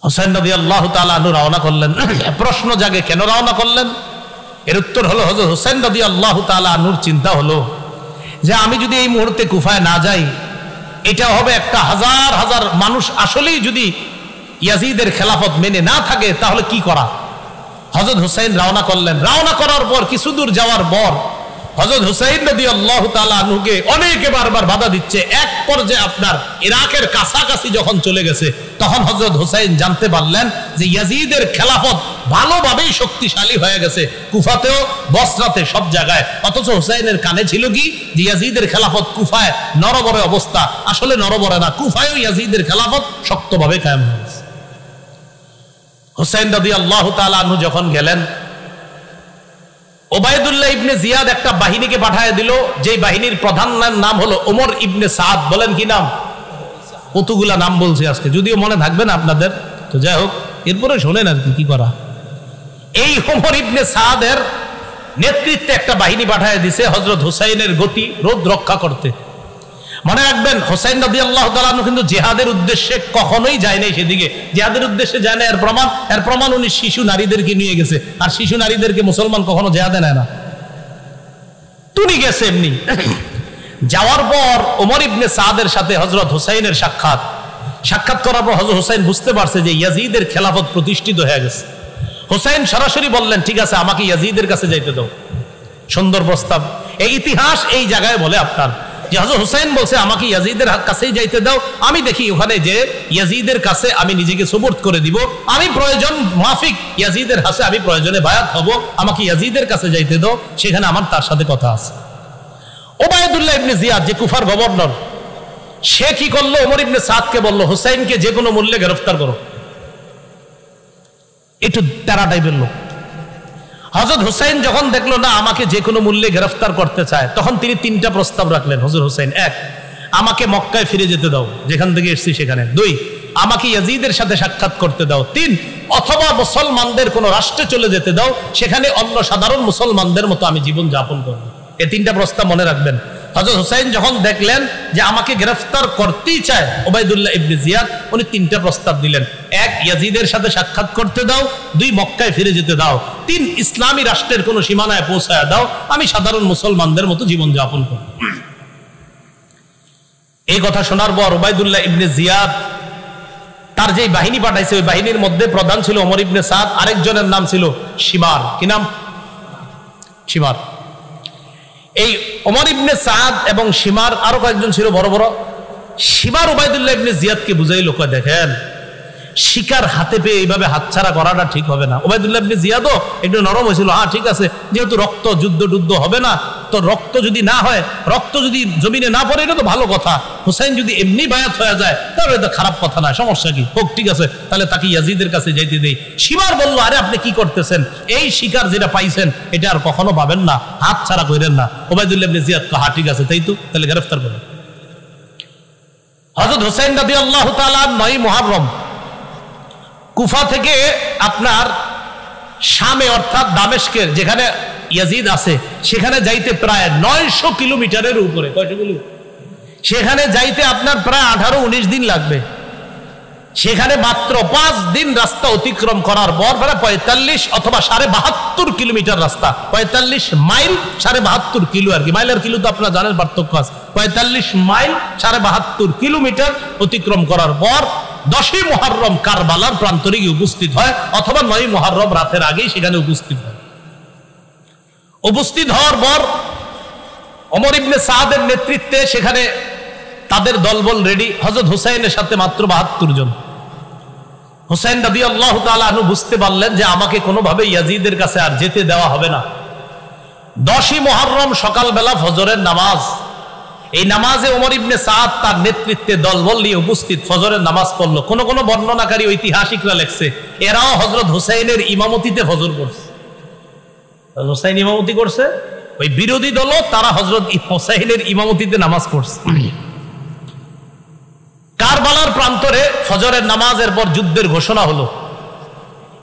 হুসাইন রাদিয়াল্লাহু তাআলা আনহু রওনা করলেন। প্রশ্ন জাগে কেন রওনা করলেন? এর উত্তর হলো হযরত হুসাইন রাদিয়াল্লাহু তাআলা আনহুর চিন্তা হলো যে আমি যদি এই মুহূর্তে কুফায় না যাই, এটা হবে একটা হাজার হাজার মানুষ আসলেই যদি ইয়াজিদের খেলাফত মেনে না থাকে তাহলে কি করা। হযরত হুসাইন রওনা করলেন। রওনা করার পর কিছু দূর যাওয়ার পর হযরত হুসাইন রাদিয়াল্লাহু তাআলা আনহুকে অনেকে বারবার বাধা দিচ্ছে। এক পর্যায়ে আপনার ইরাকের কাছাকাছি যখন চলে গেছে তখন হযরত হুসাইন জানতে পারলেন যে ইয়াজিদের খেলাফত ভালোভাবেই শক্তিশালী হয়ে গেছে, কুফাতেও বসরাতে সব জায়গায়। অথচ হুসাইনের কানে ছিল কি যে ইয়াজিদের খেলাফত কুফায় নরবরে অবস্থা, আসলে নরবরে না, কুফায়ও ইয়াজিদের খেলাফত শক্তভাবে কায়েম হয়ে গেছে। হুসাইন রাদিয়াল্লাহু তাআলা আনহু যখন গেলেন, ওবায়দুল্লাহ ইবনে জিয়াদ একটা বাহিনীকে পাঠিয়ে দিল, যে বাহিনীর প্রধান নাম হলো ওমর ইবনে সাদ। বলেন কি নাম? কতগুলা নাম বলছি আজকে, যদিও মনে থাকবে না আপনাদের, তো যাই হোক এরপরে শোনেন আর কি করা। এই ওমর ইবনে সাদের নেতৃত্বে একটা বাহিনী পাঠিয়ে দিছে হযরত হুসাইনের গতি রোধ রক্ষা করতে। মনে রাখবেন হুসাইন রাদিয়াল্লাহু তাআলা আনহু কিন্তু জিহাদের উদ্দেশ্যে কখনোই যায় নাই সেদিকে, জিহাদের উদ্দেশ্যে যায় না। এর প্রমাণ উনি শিশু নারীদেরকে নিয়ে গেছে, আর শিশু নারীদেরকে মুসলমান কখনো জিহাদে নেয় না, তুমি গেছে এমনি। যাওয়ার পর ওমর ইবনে সাদের সাথে হযরত হুসাইনের সাক্ষাৎ করার পর হযরত হুসাইন বুঝতে পারছে যে ইয়াজিদের খেলাফত প্রতিষ্ঠিত হয়ে গেছে। হুসাইন সরাসরি বললেন, ঠিক আছে আমাকে ইয়াজিদের কাছে যাইতে দাও। সুন্দর প্রস্তাব। এই ইতিহাস এই জায়গায় বলে আপনার যে হযরত হুসাইন বলছে আমাকে ইয়াজিদের কাছেই যাইতে দাও, আমি দেখি ওখানে যে ইয়াজিদের কাছে আমি নিজেকে সুপর্দ করে দিব, আমি প্রয়োজন মাফিক ইয়াজিদের হাতে আমি প্রয়োজনে বায়াত হব, আমাকে ইয়াজিদের কাছে যাইতে দাও, সেখানে আমার তার সাথে কথা আছে। ওবায়দুল্লাহ ইবনে জিয়াদ যে কুফার গভর্নর, সে কি করলো, ওমর ইবনে সাদকে বলল হুসাইনকে যে কোনো মূল্যে গ্রেফতার করো। একটু তারা টাইপের লোক। হযরত হুসাইন যখন দেখলো না আমাকে যে কোনো মূল্যে গ্রেফতার করতে চায়, তখন তিনি তিনটা প্রস্তাব রাখলেন হযরত হুসাইন। এক, আমাকে মক্কায় ফিরে যেতে দাও যেখান থেকে এসেছি সেখানে। দুই, আমাকে ইয়াজিদের সাথে সাক্ষাৎ করতে দাও। তিন, অথবা মুসলমানদের কোন রাষ্ট্রে চলে যেতে দাও, সেখানে অন্য সাধারণ মুসলমানদের মতো আমি জীবন যাপন করব। এই তিনটা প্রস্তাব মনে রাখবেন। হযরত হুসাইন যখন দেখলেন যে আমাকে গ্রেফতার করতেই চায় ওবায়দুল্লাহ ইবনে জিয়াদ, উনি তিনটা প্রস্তাব দিলেন। এক, ইয়াজিদের সাথে সাক্ষাৎ করতে দাও। দুই, মক্কায় ফিরে যেতে দাও। তিন, ইসলামী রাষ্ট্রের কোন সীমানায় পৌঁছায় দাও, আমি সাধারণ মুসলমানদের মতো জীবন যাপন করব। এই কথা শোনার পর ওবায়দুল্লাহ ইবনে জিয়াদ তার যে বাহিনী পাঠাইছে, ওই বাহিনীর মধ্যে প্রধান ছিল ওমর ইবনে সাদ, আরেকজনের নাম ছিল শিমার। কি নাম? শিমার। এই ওমর ইবনে সাদ এবং শিমার আরো কয়েকজন ছিল বড় বড়। শিমার ওবায়দুল্লাহ ইবনে জিয়াদকে বুঝাইলো, কয় দেখেন শিকার হাতে পেয়ে এইভাবে হাতছাড়া করাটা ঠিক হবে না। ওবায়দুল্লাহ ইবনে জিয়াদও একটু নরম হয়েছিল, হ্যাঁ ঠিক আছে, যেহেতু রক্ত যুদ্ধ হবে না, তো রক্ত যদি না হয়, রক্ত যদি জমিনে না পড়ে, এটা তো ভালো কথা। হুসাইন যদি এমনি বায়াত হয়ে যায় তাহলে এটা খারাপ কথা না, সমস্যা কি, হোক ঠিক আছে, তাহলে তাকে ইয়াজিদের কাছে যাইতে দেই। শিমার বলল, আরে আপনি কি করতেছেন, এই শিকার যেটা পাইছেন এটা আর কখনো পাবেন না, হাত ছাড়া করেন না। ওবায়দুল্লাহ ইবনে জিয়াদ কয়, হ্যাঁ ঠিক আছে, তাই তো, তাহলে গ্রেফতার করেন। হযরত হুসাইন রাদিয়াল্লাহু তাআলা 9 মুহররম কুফা থেকে আপনার শামে অর্থাৎ দামেস্কের যেখানে ইয়াজিদ আছে সেখানে যাইতে প্রায় 900 কিলোমিটারের উপরে। কয়টা কিলোমিটার? সেখানে যাইতে আপনার প্রায় 18-19 দিন লাগবে। সেখানে মাত্র 5 দিন রাস্তা অতিক্রম করার পর প্রায় 45 অথবা 72.5 কিলোমিটার রাস্তা, 45 মাইল 72.5 কিলো আর কি, মাইল আর কিলো তো আপনারা জানেন পার্থক্য আছে। 45 মাইল 72.5 কিলোমিটার অতিক্রম করার পর 10ই মুহররম কারবালার প্রান্তরে গিয়ে উপস্থিত হয়, অথবা 9ই মুহররম রাতের আগেই সেখানে উপস্থিত হয়। উপস্থিত হওয়ার পর ওমর ইবনে সাদের নেতৃত্বে সেখানে তাদের দলবল রেডি। হযরত হুসাইনের সাথে মাত্র 72 জন। হুসাইন রাদিয়াল্লাহু তাআলা আনহু বুঝতে পারলেন যে আমাকে কোনোভাবে ইয়াজিদের কাছে আর যেতে দেওয়া হবে না। 10ই মুহররম সকালবেলা ফজরের নামাজ, এই নামাজে ওমর ইবনে সাদ তার নেতৃত্বে দলবল নিয়ে উপস্থিত ফজরের নামাজ পড়লো। কোন কোন বর্ণনাকারী ঐতিহাসিকরা লেখছে এরাও হযরত হুসাইনের ইমামতিতে ফজর পড়ছে। হুসাইন ইমামতি করছে, ওই বিরোধী দলও তারা হযরত হুসাইনের ইমামতিতে নামাজ পড়ছে। কারবালার প্রান্তরে ফজরের নামাজের পর যুদ্ধের ঘোষণা হলো।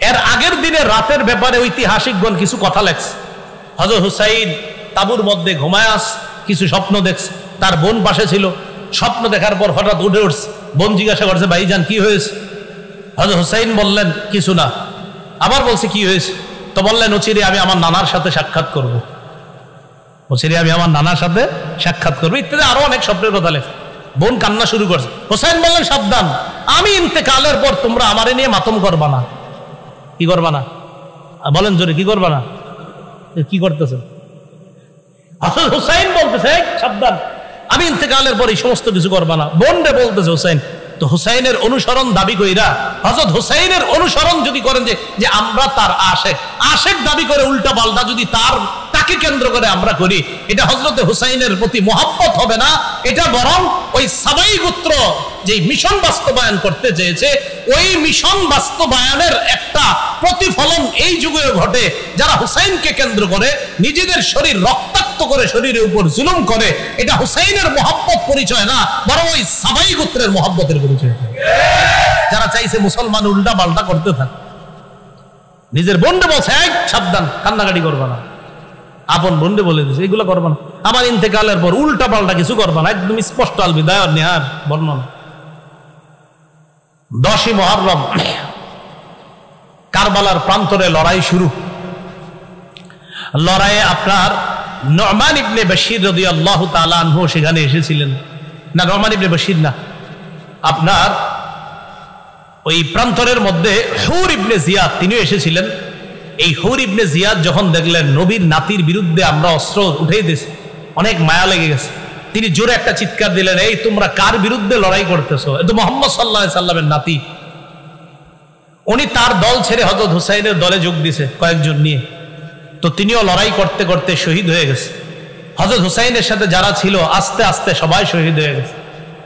এর আগের দিনে রাতের ব্যাপারে ঐতিহাসিকগণ কিছু কথা লেখছে। হযরত হুসাইন তাঁবুর মধ্যে ঘুমায় আস, কিছু স্বপ্ন দেখছে, তার বোন পাশে ছিল। স্বপ্ন দেখার পর হঠাৎ উঠে উঠছে, বোন জিজ্ঞাসা করছে ভাইজান কি হয়েছে? হযরত হুসাইন বললেন কিছু না। আবার বলছে কি হয়েছে? তো বললেন অচিরে আমি আমার নানার সাথে সাক্ষাৎ করব, অচিরে আমি আমার নানার সাথে সাক্ষাৎ করবো ইত্যাদি আরো অনেক স্বপ্নের কথা লেখছে। বোন কান্না শুরু করছে। হুসাইন বললেন সাবধান, আমি ইন্তেকালের পর তোমরা আমারে নিয়ে মাতম করবা না। কি করবা না? বলেন জোরে, কি করবা না? কি করতেছেন? হযরত হুসাইন বলতেছে সাবধান, আমি ইন্তেকালের পর এই সমস্ত কিছু করবা না। বোন রে বলতেছে হুসাইন। তো হুসাইনের অনুসরণ দাবি কইরা হযরত হুসাইনের অনুসরণ যদি করেন যে আমরা তার আশেক দাবি করে উল্টা পাল্টা যদি তাকে কেন্দ্র করে আমরা করি, এটা হযরতে হুসাইনের প্রতি মহব্বত হবে না, এটা বরং ওই সাবাই গোত্র যে মিশন বাস্তবায়ন করতে চেয়েছে ওই মিশন বাস্তবায়নের একটা প্রতিফলন এই যুগে ঘটে। যারা হুসাইনকে কেন্দ্র করে নিজেদের শরীর রক্তাক্ত করে শরীরের উপর জুলুম করে, এটা হুসাইনের মহব্বত পরিচয় না, বরং ওই সাবাই গোত্রের মহব্বতের পরিচয়। যারা চাইছে মুসলমান উল্টা পাল্টা করতে থাকে, নিজের বোনকে বলছে সাবধান, কান্নাকাটি করবা না। আপন বোনকে বলে দিছে এগুলো করবা না, আমার ইন্তেকালের পর উল্টা পাল্টা কিছু করবা না। একদম স্পষ্ট আল বিদায় নেহার বর্ণনা। 10ই মুহররম কারবালার প্রান্তরে লড়াই শুরু। লড়াইয়ে আপনার নু'মান ইবনে বশীর রাদিয়াল্লাহু তাআলা আনহু সেখানে এসেছিলেন। না, নু'মান ইবনে বশীর না, আপনার ওই প্রান্তরের মধ্যে হুর ইবনে জিয়াদ তিনিও এসেছিলেন। এই হুর ইবনে জিয়াদ যখন দেখলেন নবীর নাতির বিরুদ্ধে আমরা অস্ত্র উঠেই দিয়েছি, অনেক মায়া লেগে গেছে, তিনি জোরে একটা চিৎকার দিলেন, এই তোমরা কার বিরুদ্ধে লড়াই করতেছো? এ তো মুহাম্মদ সাল্লাল্লাহু আলাইহি সাল্লামের নাতি। উনি তার দল ছেড়ে হযরত হুসাইনের দলে যোগ দিয়েছে কয়েকজন নিয়ে। তো তিনিও লড়াই করতে করতে শহীদ হয়ে গেছে। হযরত হুসাইনের সাথে যারা ছিল আস্তে আস্তে সবাই শহীদ হয়ে গেছে।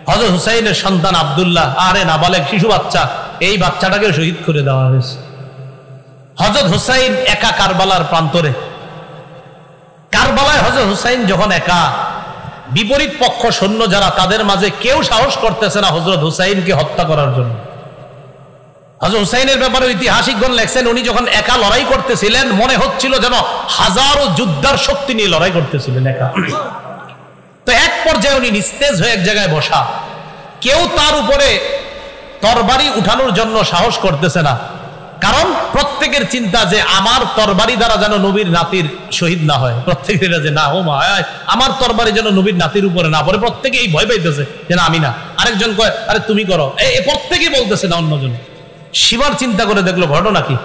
হযরত হুসাইনের সন্তান আব্দুল্লাহ, আরে নাবালেগ শিশু বাচ্চা, এই বাচ্চাটাকে শহীদ করে দেওয়া হয়েছে। হযরত হুসাইন একা কারবালার প্রান্তরে। কারবালায় হযরত হুসাইন যখন একা, বিপরীত পক্ষ সৈন্য যারা, তাদের মাঝে কেউ সাহস করতেছে না হযরত হুসাইনকে হত্যা করার জন্য। হযরত হুসাইনের ব্যাপারে ঐতিহাসিকগণ লেখছেন উনি যখন একা লড়াই করতেছিলেন মনে হচ্ছিল যেন হাজারো যোদ্ধার শক্তি নিয়ে লড়াই করতেছিলেন একা। তো এক পর্যায়ে উনি নিস্তেজ হয়ে এক জায়গায় বসা, কেউ তার উপরে তরবারি উঠানোর জন্য সাহস করতেছে না, কারণ প্রত্যেকের চিন্তা যে আমার তরবারি দ্বারা যেন নবীর নাতির শহীদ না হয়। প্রত্যেকের যে না, ও মা, আমার তরবারি যেন নবীর নাতির উপরে না পড়ে, প্রত্যেকে এই ভয় পাইতেছে যে না আমি না। আরেকজন কয় আরে তুমি করো, প্রত্যেকেই বলতেছে না অন্যজন। সীমার চিন্তা করে দেখলো ঘটনা কি,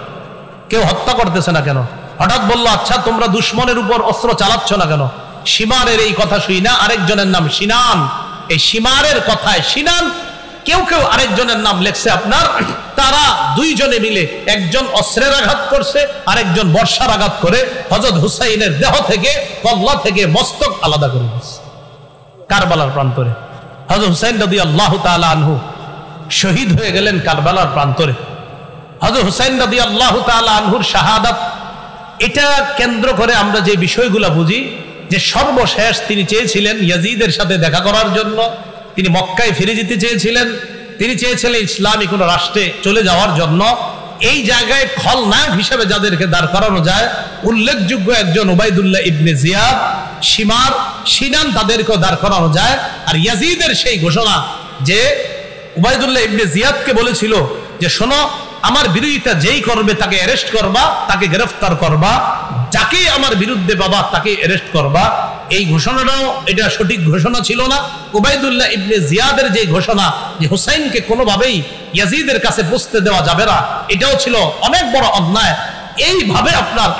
কেউ হত্যা করতেছে না কেন। হঠাৎ বললো আচ্ছা তোমরা দুশ্মনের উপর অস্ত্র চালাচ্ছ না কেন? সীমারের এই কথা শুই না, আরেকজনের নাম সিনান। এই সীমারের কথায় সিনান, কেউ কেউ আরেকজনের নাম লেখছে আপনার, তারা দুইজনে মিলে একজন অস্ত্রের আঘাত করছে, আরেকজন বর্ষার আঘাত করে হযরত হুসাইনের দেহ থেকে, কল্লা থেকে মস্তক আলাদা করে দিচ্ছে। কারবালার প্রান্তরে হযরত হুসাইন রাদিয়াল্লাহু তাআলা আনহু শহীদ হয়ে গেলেন কারবালার প্রান্তরে। হযরত হুসাইন রাদিয়াল্লাহু তাআলা আনহুর শাহাদাত, এটা কেন্দ্র করে আমরা যে বিষয়গুলো বুঝি, যে সর্বশেষ তিনি চেয়েছিলেন ইয়াজিদের সাথে দেখা করার জন্য, তিনি মক্কায় ফিরে যেতে চেয়েছিলেন, তিনি চেয়েছিলেন ইসলামী কোন রাষ্ট্রে চলে যাওয়ার জন্য। এই জায়গায় খলনায়ক হিসেবে যাদেরকে দাঁড় করানো যায়, উল্লেখযোগ্য একজন উবাইদুল্লাহ ইবনে জিয়াদ, সিনান, তাদেরকেও দাঁড় করানো যায়। আর ইয়াজিদের সেই ঘোষণা যে উবাইদুল্লাহ ইবনে জিয়াদকে বলেছিল যে শোনো, আমার বিরোধিতা যেই করবে তাকে অ্যারেস্ট করবা, তাকে গ্রেফতার করবা, যাকে আমার বিরুদ্ধে বাবা তাকে অ্যারেস্ট করবা। এই ঘোষণাটাও এটা সঠিক ঘোষণা ছিল না। উবাইদুল্লাহ ইবনে জিয়াদের যে ঘোষণা যে হুসাইনকে কোনোভাবেই ইয়াজিদের কাছে পৌঁছতে দেওয়া যাবে না, এটাও ছিল অনেক বড় অন্যায়। এইভাবে আপনার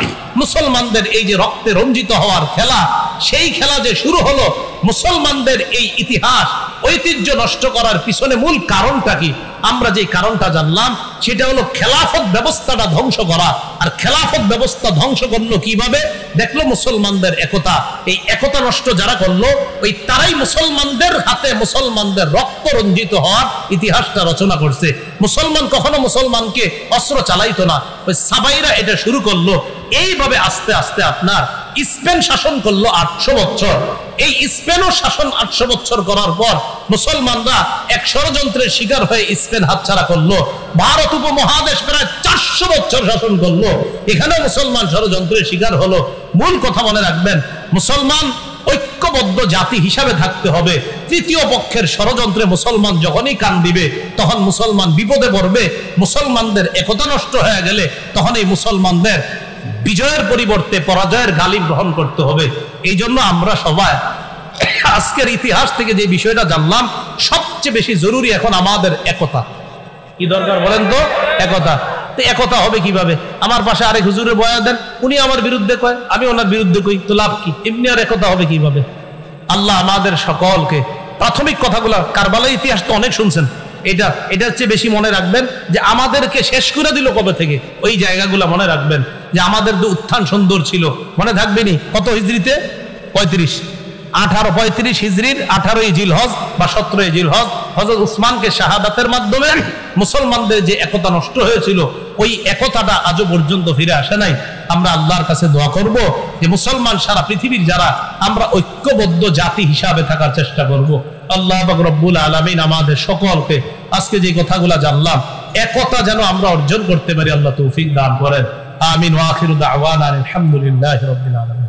মুসলমানদের এই যে রক্তে রঞ্জিত হওয়ার খেলা, সেই খেলা যে শুরু হলো, মুসলমানদের এই ইতিহাস ঐতিহ্য নষ্ট করার পিছনে মূল কারণটা কি? আমরা যে কারণটা জানলাম সেটা হলো খেলাফত ব্যবস্থাটা ধ্বংস করা। আর খেলাফত ব্যবস্থা ধ্বংস করলো কিভাবে? দেখলো মুসলমানদের একতা, এই একতা নষ্ট যারা করলো ওই তারাই মুসলমানদের হাতে মুসলমানদের রক্ত রঞ্জিত হওয়ার ইতিহাসটা রচনা করছে। মুসলমান কখনো মুসলমানকে অস্ত্র চালাইতো না, ওই সাবাইরা এটা শুরু করলো। এইভাবে আস্তে আস্তে আপনার স্পেন শাসন করলো 800 বছর। এই স্পেনও শাসন 800 বছর করার পর মুসলমানরা এক ষড়যন্ত্রের শিকার হয়ে স্পেন হাতছাড়া করলো। ভারত উপমহাদেশ প্রায় 400 বছর শাসন করলো, এখানে মুসলমান ষড়যন্ত্রের শিকার হলো। মূল কথা মনে রাখবেন, মুসলমান ঐক্যবদ্ধ জাতি হিসাবে থাকতে হবে। তৃতীয় পক্ষের ষড়যন্ত্রে মুসলমান যখনই কান দিবে তখন মুসলমান বিপদে পড়বে। মুসলমানদের একতা নষ্ট হয়ে গেলে তখন এই মুসলমানদের বিজয়ের পরিবর্তে পরাজয়ের গালি গ্রহণ করতে হবে। এই জন্য আমরা সবাই আজকের ইতিহাস থেকে যে বিষয়টা জানলাম, সবচেয়ে বেশি জরুরি এখন আমাদের একতা। কি দরকার বলেন তো? একতা। তো একতা হবে কিভাবে? আমার পাশে আরেক হুজুরে বয়া দেন, উনি আমার বিরুদ্ধে কয়, আমি ওনার বিরুদ্ধে কই, তো লাভ কি? এমনি আর একতা হবে কিভাবে? আল্লাহ আমাদের সকলকে প্রাথমিক কথাগুলা, কারবালার ইতিহাস তো অনেক শুনছেন, এটার চেয়ে বেশি মনে রাখবেন যে আমাদেরকে শেষ করে দিল কবে থেকে, ওই জায়গাগুলো মনে রাখবেন। যে আমাদের যে উত্থান সুন্দর ছিল, মনে থাকবেনি কত হিজরিতে? 1835 হিজরির 18ই জিলহজ বা 17ই জিলহজ হযরত উসমানকে শাহাদাতের মাধ্যমে মুসলমানদের যে একতা নষ্ট হয়েছিল, ওই একতাটা আজও পর্যন্ত ফিরে আসে নাই। আমরা আল্লাহর কাছে দোয়া করব যে মুসলমান সারা পৃথিবীর যারা, আমরা ঐক্যবদ্ধ জাতি হিসাবে থাকার চেষ্টা করব। আল্লাহ পাক রব্বুল আলামিন আমাদের সকলকে আজকে যে কথাগুলো জানলাম, একতা যেন আমরা অর্জন করতে পারি, আল্লাহ তৌফিক দান করেন। আমিন। ওয়া আখিরু দাওয়ানা আলহামদুলিল্লাহি রাব্বিল আলামিন।